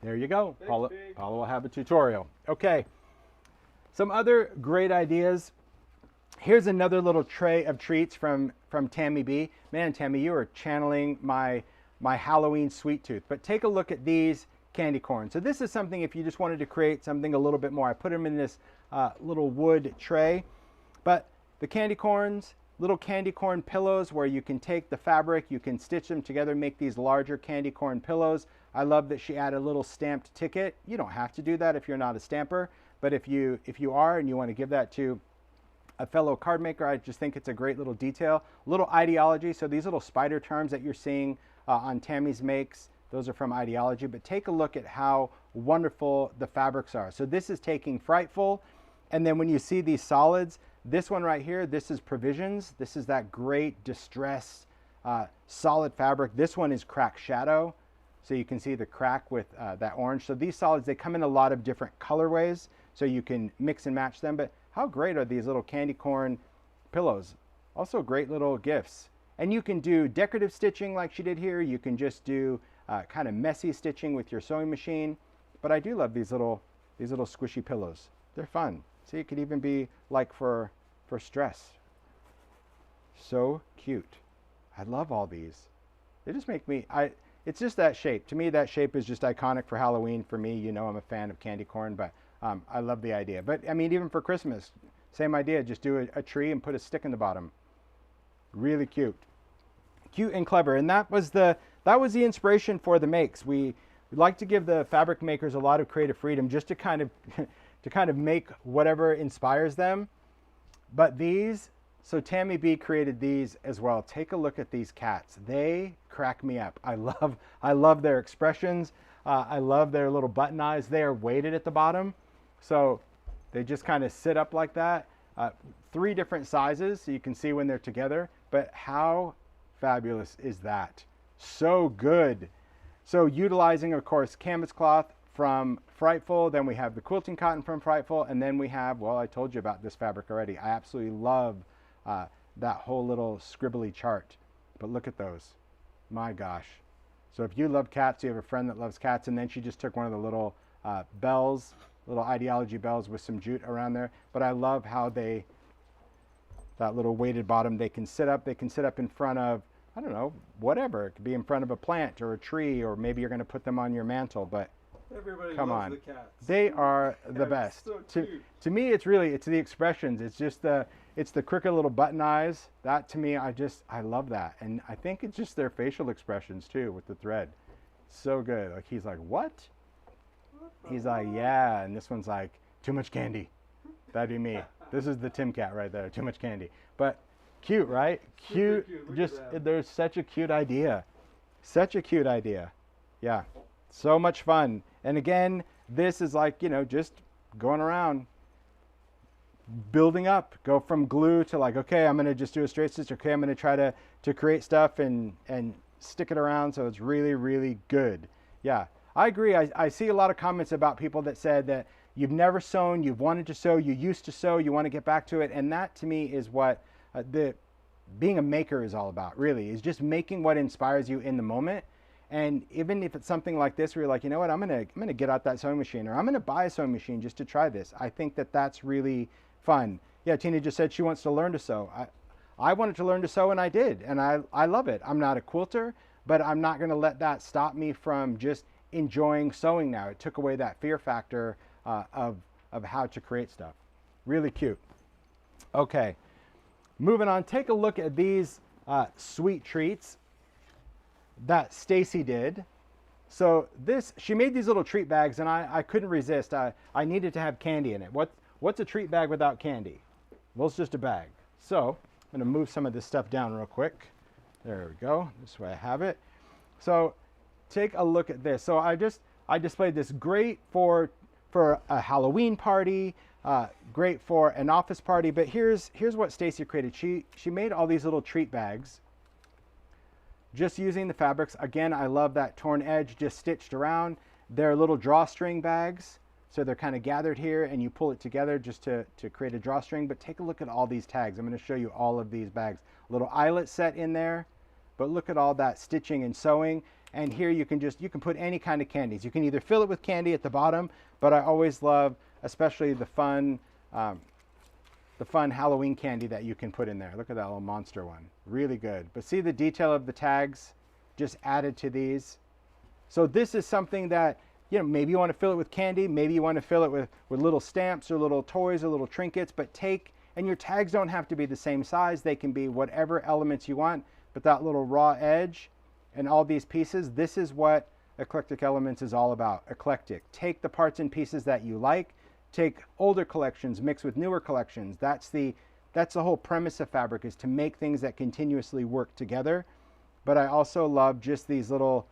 S1: There you go. Paula will have a tutorial. Okay, some other great ideas. Here's another little tray of treats from Tami B. Man, Tami, you are channeling my Halloween sweet tooth. But take a look at these candy corns. So this is something if you just wanted to create something a little bit more. I put them in this little wood tray. But the candy corns, little candy corn pillows where you can take the fabric, you can stitch them together, make these larger candy corn pillows. I love that she added a little stamped ticket. You don't have to do that if you're not a stamper, but if you are and you want to give that to a fellow card maker, I just think it's a great little detail. Little ideology. So these little spider charms that you're seeing on Tami's makes, those are from Ideology, but take a look at how wonderful the fabrics are. So this is taking Frightful, and then when you see these solids, this one right here, this is Provisions. This is that great distress solid fabric. This one is Crack Shadow. So you can see the crack with that orange. So these solids, they come in a lot of different colorways, so you can mix and match them. But how great are these little candy corn pillows? Also great little gifts. And you can do decorative stitching like she did here. You can just do kind of messy stitching with your sewing machine. But I do love these little squishy pillows. They're fun. See, it could even be like for stress. So cute. I love all these. They just make me, it's just that shape. To me, that shape is just iconic for Halloween. For me, I'm a fan of candy corn, but I love the idea. But I mean, even for Christmas, same idea. Just do a tree and put a stick in the bottom. Really cute. Cute and clever. And that was the inspiration for the makes. We like to give the fabric makers a lot of creative freedom just to kind of make whatever inspires them. But these, so Tami B created these as well. Take a look at these cats. They crack me up. I love their expressions. I love their little button eyes. They are weighted at the bottom. So they just kind of sit up like that. 3 different sizes, so you can see when they're together. But how fabulous is that? So good. So utilizing, of course, canvas cloth from Frightful, then we have the quilting cotton from Frightful, and then we have, well, I told you about this fabric already. I absolutely love that whole little scribbly chart. But look at those. My gosh. So if you love cats, you have a friend that loves cats, and then she just took one of the little bells, little ideology bells with some jute around there. But I love how that little weighted bottom, they can sit up in front of, I don't know, whatever. It could be in front of a plant or a tree, or maybe you're going to put them on your mantle, but
S2: everybody
S1: come
S2: loves
S1: on.
S2: the cats.
S1: They are the
S2: They're
S1: best.
S2: so cute.
S1: To me, it's the expressions. It's just it's the crooked little button eyes. That to me, I love that. And I think it's just their facial expressions too with the thread. So good. Like he's like, what? He's like, yeah. And this one's like, too much candy. That'd be me. This is the Tim Cat right there. Too much candy. But cute, right? Cute. Just, there's such a cute idea. Such a cute idea. Yeah. So much fun. And again, this is like, just going around, building up. Go from glue to like, okay, I'm going to just do a straight stitch. Okay, I'm going to try to create stuff and stick it around so it's really, really good. Yeah, I agree. I see a lot of comments about people that said that you've never sewn, you've wanted to sew, you used to sew, you want to get back to it. And that to me is what being a maker is all about, really, is just making what inspires you in the moment. And even if it's something like this where you're like, you know what, I'm gonna get out that sewing machine, or I'm gonna buy a sewing machine just to try this. I think that that's really fun. Yeah, Tina just said she wants to learn to sew. I wanted to learn to sew, and I did, and I love it. I'm not a quilter, but I'm not gonna let that stop me from just enjoying sewing now. It took away that fear factor of how to create stuff. Really cute. Okay, moving on. Take a look at these sweet treats that Stacy did. So she made these little treat bags, and I couldn't resist. I needed to have candy in it. What's a treat bag without candy? Well, it's just a bag. So I'm gonna move some of this stuff down real quick. There we go. This way I have it. So take a look at this. So I displayed this, great for a Halloween party, great for an office party. But here's what Stacy created. She made all these little treat bags just using the fabrics. Again, I love that torn edge just stitched around. They're little drawstring bags. So they're kind of gathered here, and you pull it together just to create a drawstring. But take a look at all these tags. I'm going to show you all of these bags. A little eyelet set in there, but look at all that stitching and sewing. And here you can put any kind of candies. You can either fill it with candy at the bottom, but I always love, especially the fun Halloween candy that you can put in there. Look at that little monster one. Really good. But see the detail of the tags just added to these. So this is something that, maybe you want to fill it with candy, maybe you want to fill it with little stamps or little toys or little trinkets, but and your tags don't have to be the same size. They can be whatever elements you want, but that little raw edge and all these pieces, this is what Eclectic Elements is all about. Eclectic. Take the parts and pieces that you like, take older collections, mix with newer collections. That's the whole premise of fabric, is to make things that continuously work together. But I also love just these little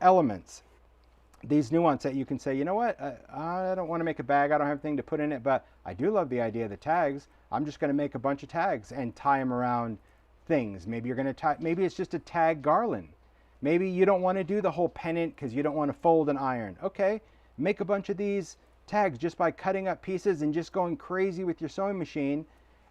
S1: elements, these nuance that you can say, you know what, I don't want to make a bag, I don't have anything to put in it, but I do love the idea of the tags. I'm just going to make a bunch of tags and tie them around things. Maybe you're going to tie, maybe it's just a tag garland. Maybe you don't want to do the whole pennant because you don't want to fold and iron. Okay, make a bunch of these tags just by cutting up pieces and just going crazy with your sewing machine,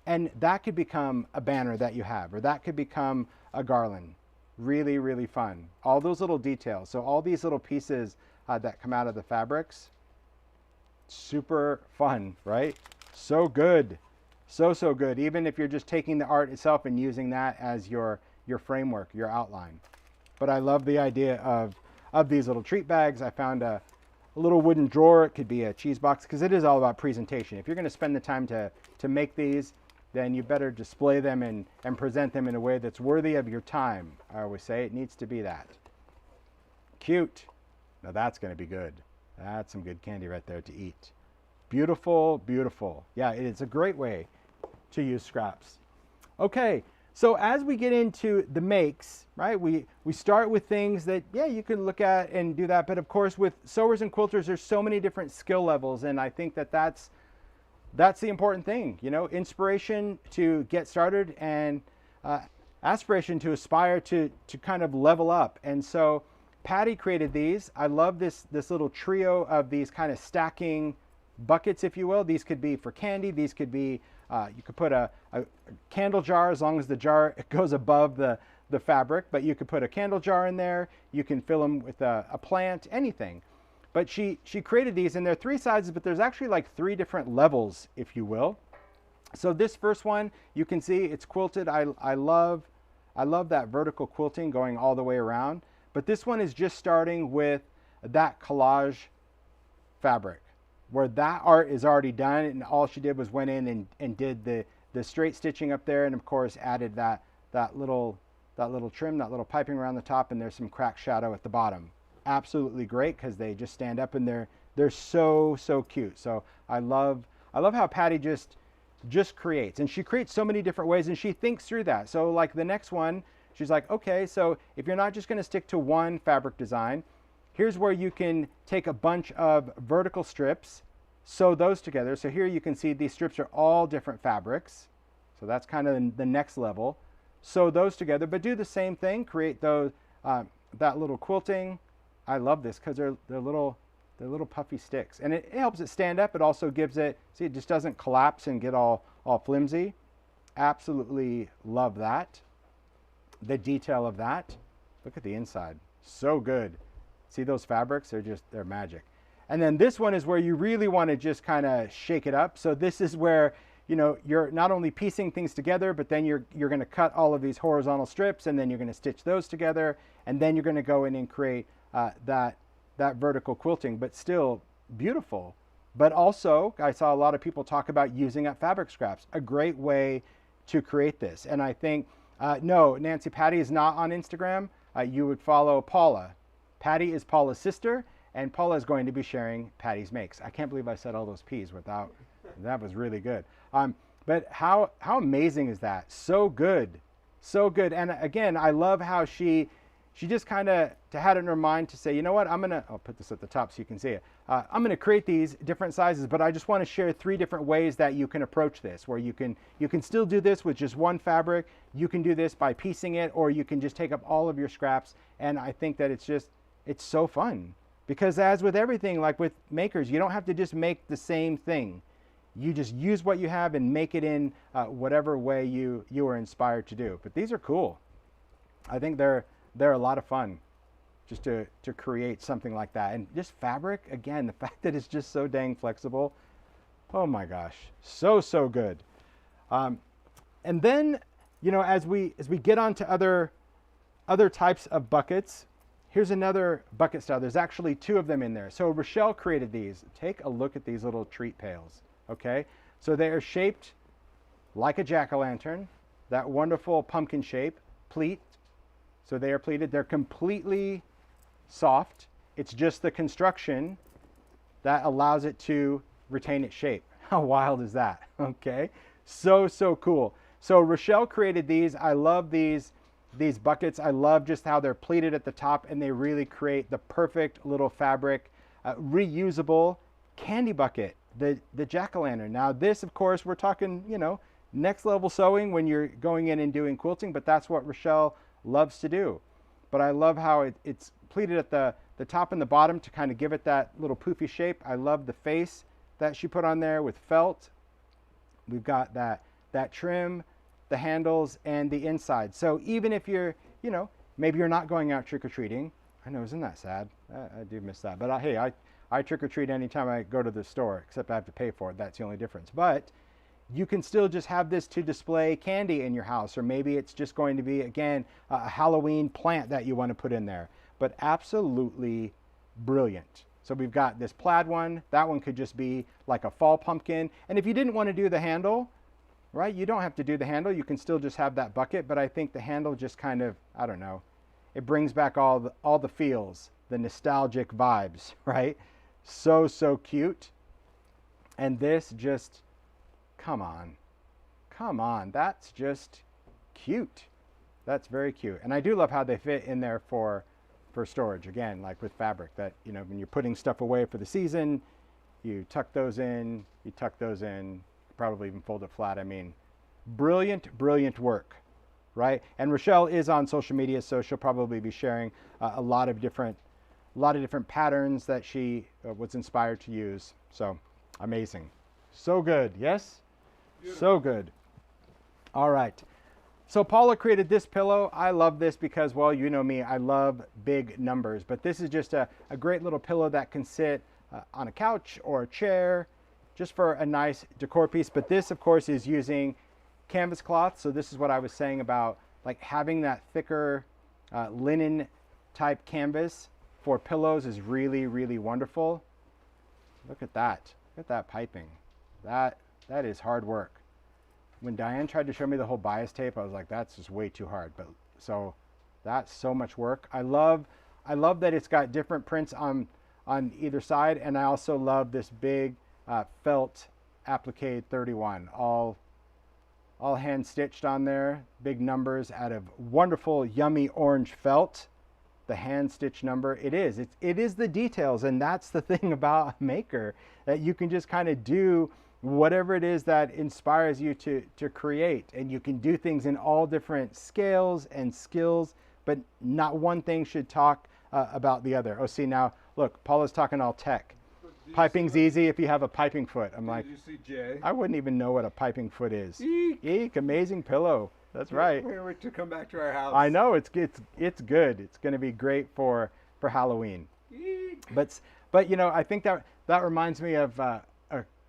S1: and that could become a banner that you have, or that could become a garland. Really, really fun. All those little details. So all these little pieces that come out of the fabrics, super fun, right? So good. So good. Even if you're just taking the art itself and using that as your framework, your outline. But I love the idea of these little treat bags. I found a little wooden drawer. It could be a cheese box, because it is all about presentation. If you're going to spend the time to make these, then you better display them and present them in a way that's worthy of your time. I always say it needs to be that. Cute. Now that's going to be good. That's some good candy right there to eat. Beautiful, beautiful. Yeah, it's a great way to use scraps. Okay, so as we get into the makes, right, we start with things that, yeah, you can look at and do that. But of course, with sewers and quilters, there's so many different skill levels. And I think that that's the important thing, inspiration to get started, and aspiration to aspire to kind of level up. And so Patty created these. I love this little trio of these kind of stacking buckets, if you will. These could be for candy. These could be, you could put a candle jar as long as the jar goes above the fabric, but you could put a candle jar in there. You can fill them with a plant, anything. But she created these, and they're 3 sizes, but there's actually like 3 different levels, if you will. So this first one, you can see it's quilted. I love that vertical quilting going all the way around. But this one is just starting with that collage fabric, where that art is already done, and all she did was went in and did the straight stitching up there, and of course added that little trim, that little piping around the top, and there's some cracked shadow at the bottom. Absolutely great, because they just stand up and they're so cute. So I love how Patty just creates, and she creates so many different ways, and she thinks through that. So like the next one, she's like, okay, so if you're not just going to stick to one fabric design, here's where you can take a bunch of vertical strips, sew those together. So here you can see these strips are all different fabrics. So that's kind of the next level. Sew those together, but do the same thing, create those, that little quilting. I love this because they're little puffy sticks, and it helps it stand up. It also gives it, see, it just doesn't collapse and get all flimsy. Absolutely love that. The detail of that. Look at the inside, so good. See those fabrics? They're magic. And then this one is where you really want to just kind of shake it up. So this is where, you know, you're not only piecing things together, but then you're going to cut all of these horizontal strips, and then you're going to stitch those together, and then you're going to go in and create that vertical quilting, but still beautiful. But also, I saw a lot of people talk about using up fabric scraps, a great way to create this. And I think, no, Nancy, Patty is not on Instagram. You would follow Paula. Patty is Paula's sister, and Paula is going to be sharing Patty's makes. I can't believe I said all those P's without, that was really good. But how amazing is that? So good, so good. And again, I love how she just kind of had it in her mind to say, you know what, I'll put this at the top so you can see it. I'm gonna create these different sizes, but I just want to share 3 different ways that you can approach this, where you can still do this with just one fabric. You can do this by piecing it, or you can just take up all of your scraps. And I think that it's so fun, because as with everything, like with makers, you don't have to just make the same thing. You just use what you have and make it in whatever way you are inspired to do. But these are cool. I think they're a lot of fun just to create something like that. And just fabric, again, the fact that it's just so dang flexible. Oh my gosh, so good. And then, you know, as we get on to other types of buckets, here's another bucket style. There's actually 2 of them in there. So Richele created these. Take a look at these little treat pails, okay? So they are shaped like a jack-o'-lantern, that wonderful pumpkin shape, pleat. So they are pleated. They're completely soft. It's just the construction that allows it to retain its shape. How wild is that? Okay, so cool. So Richele created these. I love these buckets. I love just how they're pleated at the top, and they really create the perfect little fabric, reusable candy bucket, the jack-o'-lantern. Now this, of course, we're talking, you know, next level sewing when you're going in and doing quilting, but that's what Richele loves to do. But I love how it's pleated at the top and the bottom to kind of give it that little poofy shape. I love the face that she put on there with felt. We've got that trim, the handles, and the inside. So even if you're, you know, maybe you're not going out trick-or-treating. I know, isn't that sad? I do miss that. But hey, I trick-or-treat anytime I go to the store, except I have to pay for it. That's the only difference. But you can still just have this to display candy in your house, or maybe it's just going to be, again, a Halloween plant that you want to put in there. But absolutely brilliant. So we've got this plaid one. That one could just be like a fall pumpkin. And if you didn't want to do the handle, right, you don't have to do the handle. You can still just have that bucket. But I think the handle just kind of, I don't know, it brings back all the feels, the nostalgic vibes, right? So cute. And this just, come on, that's just cute. That's very cute. And I do love how they fit in there for storage, again, like with fabric, that, you know, when you're putting stuff away for the season, you tuck those in, probably even fold it flat. I mean, brilliant work right? And Richele is on social media, so she'll probably be sharing a lot of different patterns that she was inspired to use. So amazing. So good, yes? Beautiful. So good. All right. So Paula created this pillow. I love this because, well, you know me, I love big numbers. But this is just a great little pillow that can sit on a couch or a chair, just for a nice decor piece. But this, of course, is using canvas cloth. So this is what I was saying about like having that thicker linen type canvas for pillows is really, really wonderful. Look at that. Look at that piping. That is hard work. When Diane tried to show me the whole bias tape, I was like, that's just way too hard. But so that's so much work. I love that it's got different prints on either side, and I also love this big felt applique 31, all hand stitched on there, big numbers out of wonderful, yummy orange felt. The hand stitch number, it is the details, and that's the thing about a maker, that you can just kind of do whatever it is that inspires you to create, and you can do things in all different scales and skills, but not one thing should talk about the other. Oh, see, now look, Paula's talking all tech. Piping's easy if you have a piping foot. I'm like,
S2: did you see Jay?
S1: I wouldn't even know what a piping foot is.
S2: Eek.
S1: Eek, amazing pillow. That's right.
S2: Can't wait to come back to our house.
S1: I know, it's good. It's going to be great for Halloween.
S2: Eek.
S1: But you know, I think that reminds me of a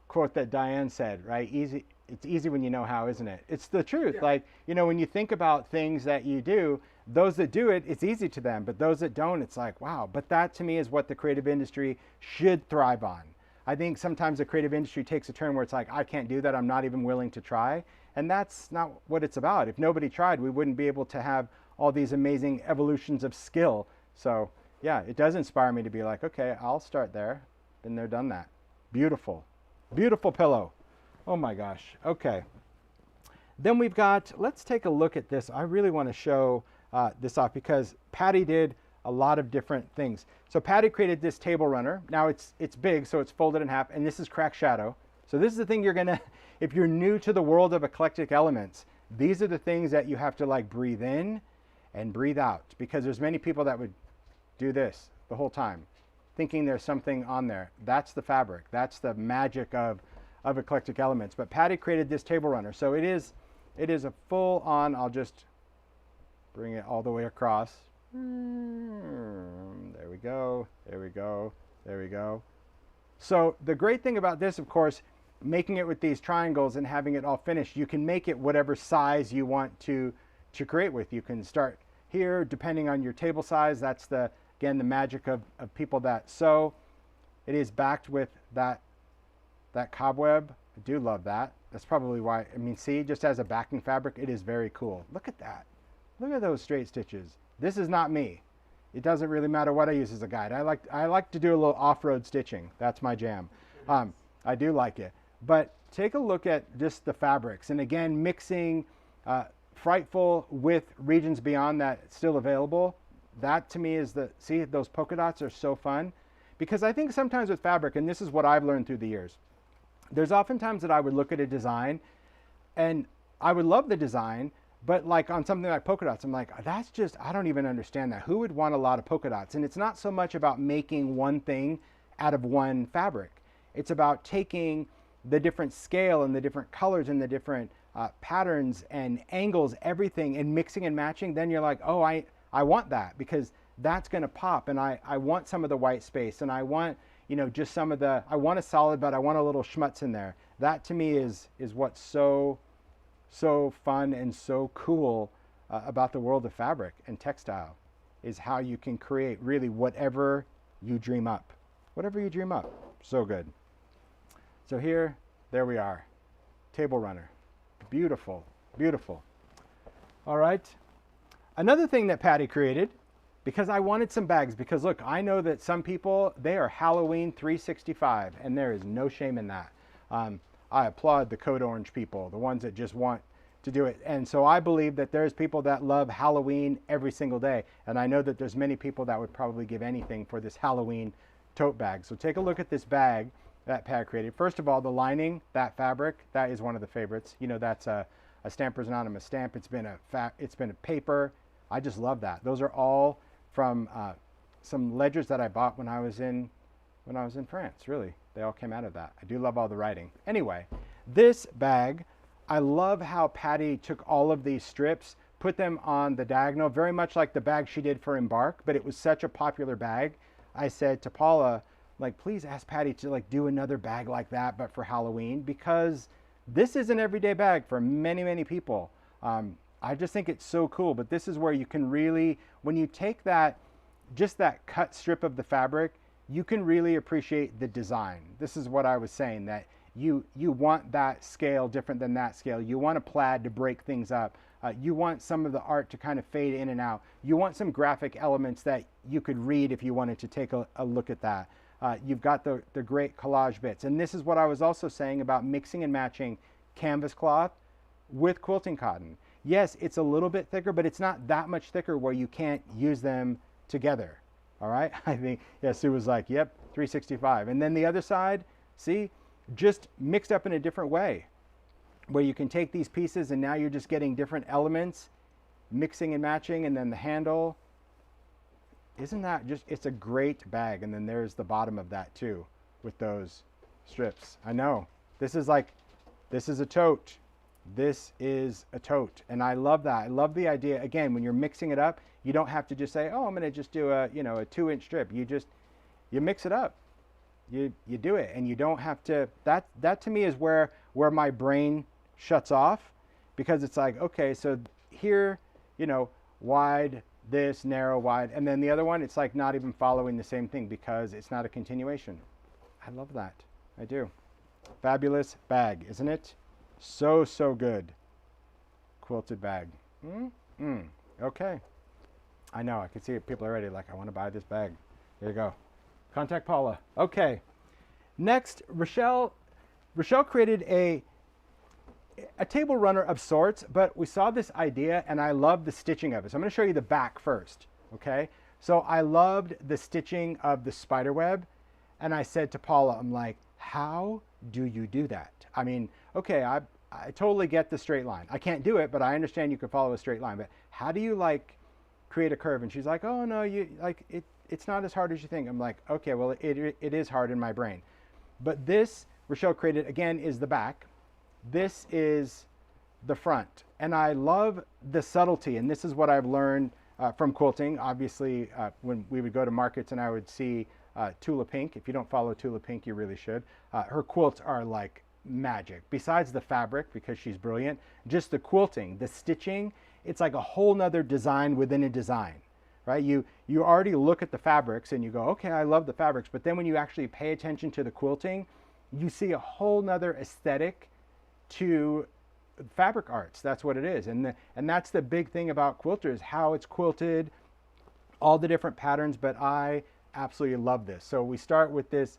S1: quote that Diane said, right? It's easy when you know how, isn't it? It's the truth.
S2: Yeah.
S1: Like, you know, when you think about things that you do, those that do it, it's easy to them, but those that don't, it's like, wow. But that to me is what the creative industry should thrive on. I think sometimes the creative industry takes a turn where it's like, I can't do that, I'm not even willing to try. And that's not what it's about. If nobody tried, we wouldn't be able to have all these amazing evolutions of skill. So yeah, it does inspire me to be like, okay, I'll start there. Been there, done that. Beautiful. Beautiful pillow. Oh my gosh. Okay. Then we've got, let's take a look at this. I really want to show this off because Patty did a lot of different things. So Patty created this table runner. Now it's big, so it's folded in half, and this is cracked shadow. So this is the thing you're gonna, if you're new to the world of eclectic elements, these are the things that you have to like breathe in and breathe out, because there's many people that would do this the whole time, thinking there's something on there. That's the fabric. That's the magic of eclectic elements. But Patty created this table runner. So it is a full on, I'll just bring it all the way across. There we go. There we go. There we go. So the great thing about this, of course, making it with these triangles and having it all finished, you can make it whatever size you want to create with. You can start here depending on your table size. That's again the magic of people that sew. It is backed with that cobweb. I do love that. That's probably why, I mean, see, just as a backing fabric, it is very cool. Look at that. Look at those straight stitches. This is not me. It doesn't really matter what I use as a guide. I like to do a little off-road stitching. That's my jam. I do like it. But take a look at just the fabrics. And again, mixing Frightful with Regions Beyond that's still available. That to me is see, those polka dots are so fun. Because I think sometimes with fabric, and this is what I've learned through the years, there's oftentimes that I would look at a design and I would love the design, but like on something like polka dots, I'm like, that's just, I don't even understand that. Who would want a lot of polka dots? And it's not so much about making one thing out of one fabric. It's about taking the different scale and the different colors and the different patterns and angles, everything, and mixing and matching. Then you're like, oh, I want that because that's going to pop. And I want some of the white space, and I want, you know, just some of the, I want a solid, but I want a little schmutz in there. That to me is what's so fun and so cool about the world of fabric and textile, is how you can create really whatever you dream up. Whatever you dream up. So good. So there we are. Table runner. Beautiful, beautiful. All right. Another thing that Patty created, because I wanted some bags, because look, I know that some people, they are Halloween 365, and there is no shame in that. I applaud the Code Orange people, the ones that just want to do it. And so I believe that there's people that love Halloween every single day. And I know that there's many people that would probably give anything for this Halloween tote bag. So take a look at this bag that Pat created. First of all, the lining, that fabric, that is one of the favorites. You know, that's a a Stampers Anonymous stamp. It's been a paper. I just love that. Those are all from some ledgers that I bought when I was in France. Really, they all came out of that. I do love all the writing. Anyway, this bag, I love how Patty took all of these strips, put them on the diagonal, very much like the bag she did for Embark, but it was such a popular bag. I said to Paula, like, please ask Patty to like do another bag like that, but for Halloween, because this is an everyday bag for many, many people. I just think it's so cool, but this is where you can really, when you take that, just that cut strip of the fabric, you can really appreciate the design. This is what I was saying, that you want that scale different than that scale. You want a plaid to break things up. You want some of the art to kind of fade in and out. You want some graphic elements that you could read if you wanted to take a look at that. You've got the great collage bits. And this is what I was also saying about mixing and matching canvas cloth with quilting cotton. Yes, it's a little bit thicker, but it's not that much thicker where you can't use them together. All right, I think, yeah, Sue was like, yep, 365. And then the other side, see, just mixed up in a different way, where you can take these pieces and now you're just getting different elements, mixing and matching, and then the handle. Isn't that just, it's a great bag. And then there's the bottom of that too, with those strips. I know, this is like, this is a tote. This is a tote. And I love that. I love the idea, again, when you're mixing it up, you don't have to just say, oh, I'm going to just do a, you know, a 2-inch strip. You mix it up. You do it, and you don't have to, that to me is where my brain shuts off, because it's like, okay, so here, you know, wide, this, narrow, wide, and then the other one, it's like not even following the same thing because it's not a continuation. I love that. I do. Fabulous bag, isn't it? So, so good. Quilted bag. Okay. I know, I can see people already like, I want to buy this bag. There you go. Contact Paula. Okay. Next, Richele created a table runner of sorts, but we saw this idea and I love the stitching of it. So I'm going to show you the back first. Okay. So I loved the stitching of the spider web. And I said to Paula, I'm like, how do you do that? I mean, okay, I totally get the straight line. I can't do it, but I understand you could follow a straight line. But how do you like create a curve? And she's like, oh no, you like it's not as hard as you think. I'm like, okay, well, it is hard in my brain. But this Richele created, again, is the back. This is the front. And I love the subtlety. And this is what I've learned from quilting. Obviously, when we would go to markets and I would see Tula Pink. If you don't follow Tula Pink, you really should. Her quilts are like magic. Besides the fabric, because she's brilliant, just the quilting, the stitching, it's like a whole nother design within a design, right? You already look at the fabrics and you go, okay, I love the fabrics. But then when you actually pay attention to the quilting, you see a whole nother aesthetic to fabric arts. That's what it is. And that's the big thing about quilters, how it's quilted, all the different patterns. But I absolutely love this. So we start with this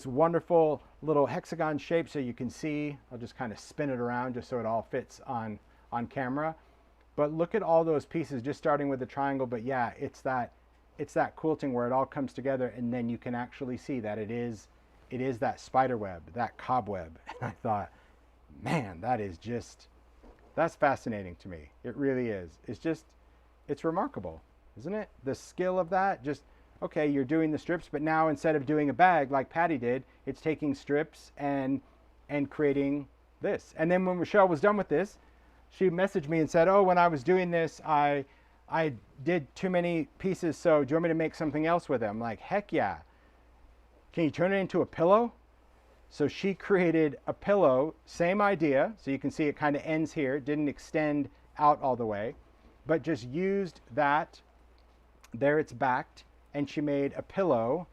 S1: wonderful little hexagon shape, so you can see. I'll just kind of spin it around just so it all fits on camera. But look at all those pieces, just starting with the triangle. But yeah, it's that quilting where it all comes together, and then you can actually see that it is that spider web, that cobweb. And I thought, man, that's fascinating to me. It really is. It's remarkable, isn't it? The skill of that, just, okay, you're doing the strips, but now instead of doing a bag like Patty did, it's taking strips and creating this. And then when Richele was done with this, she messaged me and said, oh, when I was doing this, I did too many pieces, so do you want me to make something else with them? I'm like, heck yeah. Can you turn it into a pillow? So she created a pillow, same idea. So you can see it kind of ends here. It didn't extend out all the way, but just used that. There it's backed. And she made a pillow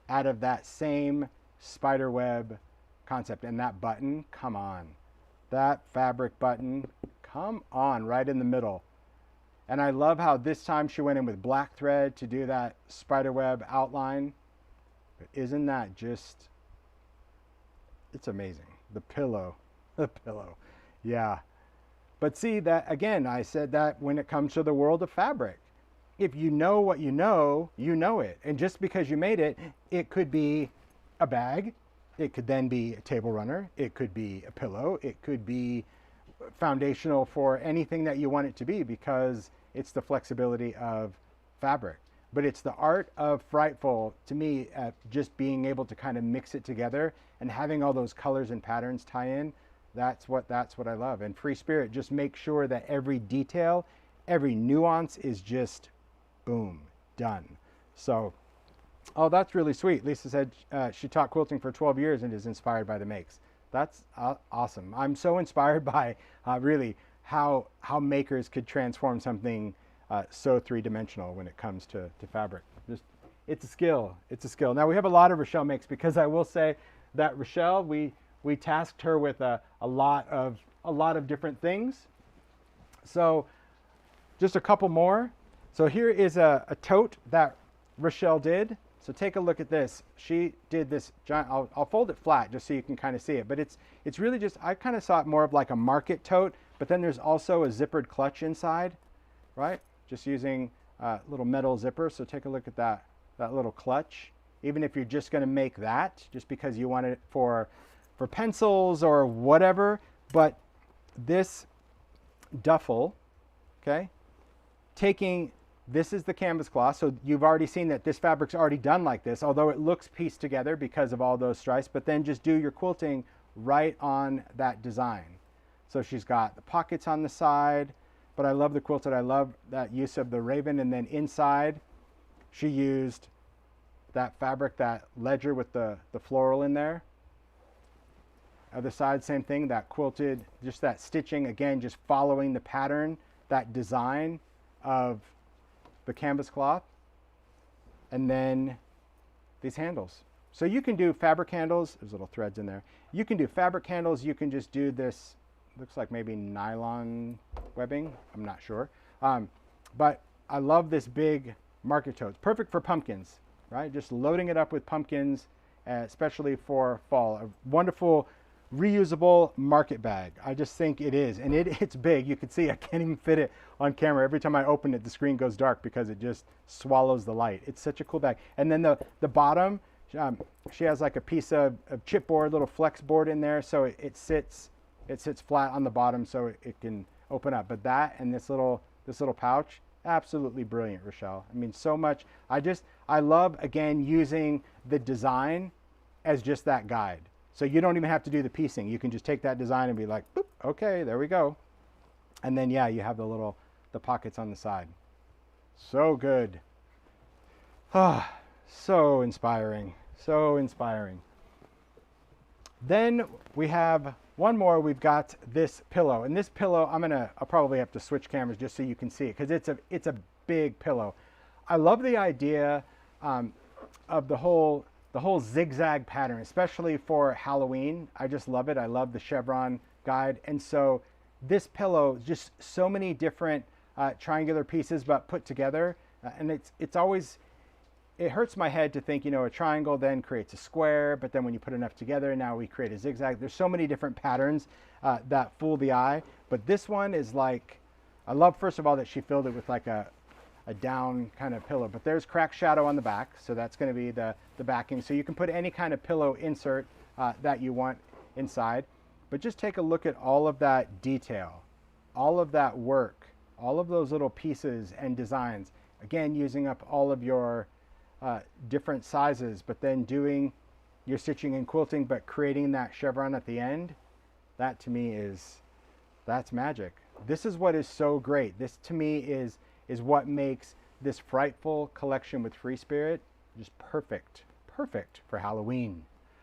S1: out of that same spider web concept. And that button, come on. That fabric button, come on, right in the middle. And I love how this time she went in with black thread to do that spider web outline. But isn't that just, it's amazing. The pillow, yeah. But see that, again, I said that when it comes to the world of fabric, if you know what you know it. And just because you made it, it could be a bag. It could then be a table runner. It could be a pillow. It could be foundational for anything that you want it to be, because it's the flexibility of fabric. But it's the art of Frightful, to me, at just being able to kind of mix it together and having all those colors and patterns tie in. That's what I love. And Free Spirit just makes sure that every detail, every nuance is just boom, done. So, oh, that's really sweet. Lisa said she taught quilting for 12 years and is inspired by the makes. That's awesome. I'm so inspired by really how makers could transform something so three-dimensional when it comes to fabric. Just, it's a skill. It's a skill. Now we have a lot of Richele makes, because I will say that Richele, we tasked her with a lot of different things. So just a couple more. So here is a tote that Richele did. So take a look at this. She did this giant, I'll fold it flat just so you can kind of see it, but it's really just, I kind of saw it more of like a market tote, but then there's also a zippered clutch inside, right? Just using a little metal zipper. So take a look at that little clutch. Even if you're just going to make that, just because you want it for pencils or whatever, but this duffel, okay, this is the canvas cloth, so you've already seen that this fabric's already done like this, although it looks pieced together because of all those stripes, but then just do your quilting right on that design. So she's got the pockets on the side, but I love the quilted. I love that use of the raven, and then inside she used that fabric, that ledger with the floral in there. Other side, same thing, that quilted, just that stitching, again, just following the pattern, that design of the canvas cloth. And then these handles. So you can do fabric handles, there's little threads in there. You can do fabric handles, you can just do this, looks like maybe nylon webbing, I'm not sure. But I love this big market tote. It's perfect for pumpkins, right? Just loading it up with pumpkins, especially for fall. A wonderful reusable market bag. I just think it is, and it's big. You can see I can't even fit it on camera. Every time I open it, the screen goes dark because it just swallows the light. It's such a cool bag. And then the bottom, she has like a piece of chipboard, little flex board in there, so it sits flat on the bottom, so it can open up. But that and this little pouch, absolutely brilliant, Richele. I mean, so much. I love, again, using the design as just that guide. So you don't even have to do the piecing. You can just take that design and be like, boop, okay, there we go. And then, yeah, you have the pockets on the side. So good. Ah, so inspiring, so inspiring. Then we have one more. We've got this pillow, and this pillow, I'll probably have to switch cameras just so you can see it, because it's a big pillow. I love the idea of the whole zigzag pattern, especially for Halloween. I just love it. I love the chevron guide. And so this pillow, just so many different triangular pieces, but put together. And it's always, it hurts my head to think, a triangle then creates a square, but then when you put enough together, now we create a zigzag. There's so many different patterns that fool the eye. But this one is like, I love, first of all, that she filled it with like a down kind of pillow, but there's cracked shadow on the back, so that's going to be the backing. So you can put any kind of pillow insert that you want inside, but just take a look at all of that detail, all of that work, all of those little pieces and designs, again using up all of your different sizes, but then doing your stitching and quilting, but creating that chevron at the end. That to me that's magic. This is what is so great. This to me is what makes this Frightful collection with Free Spirit just perfect for Halloween.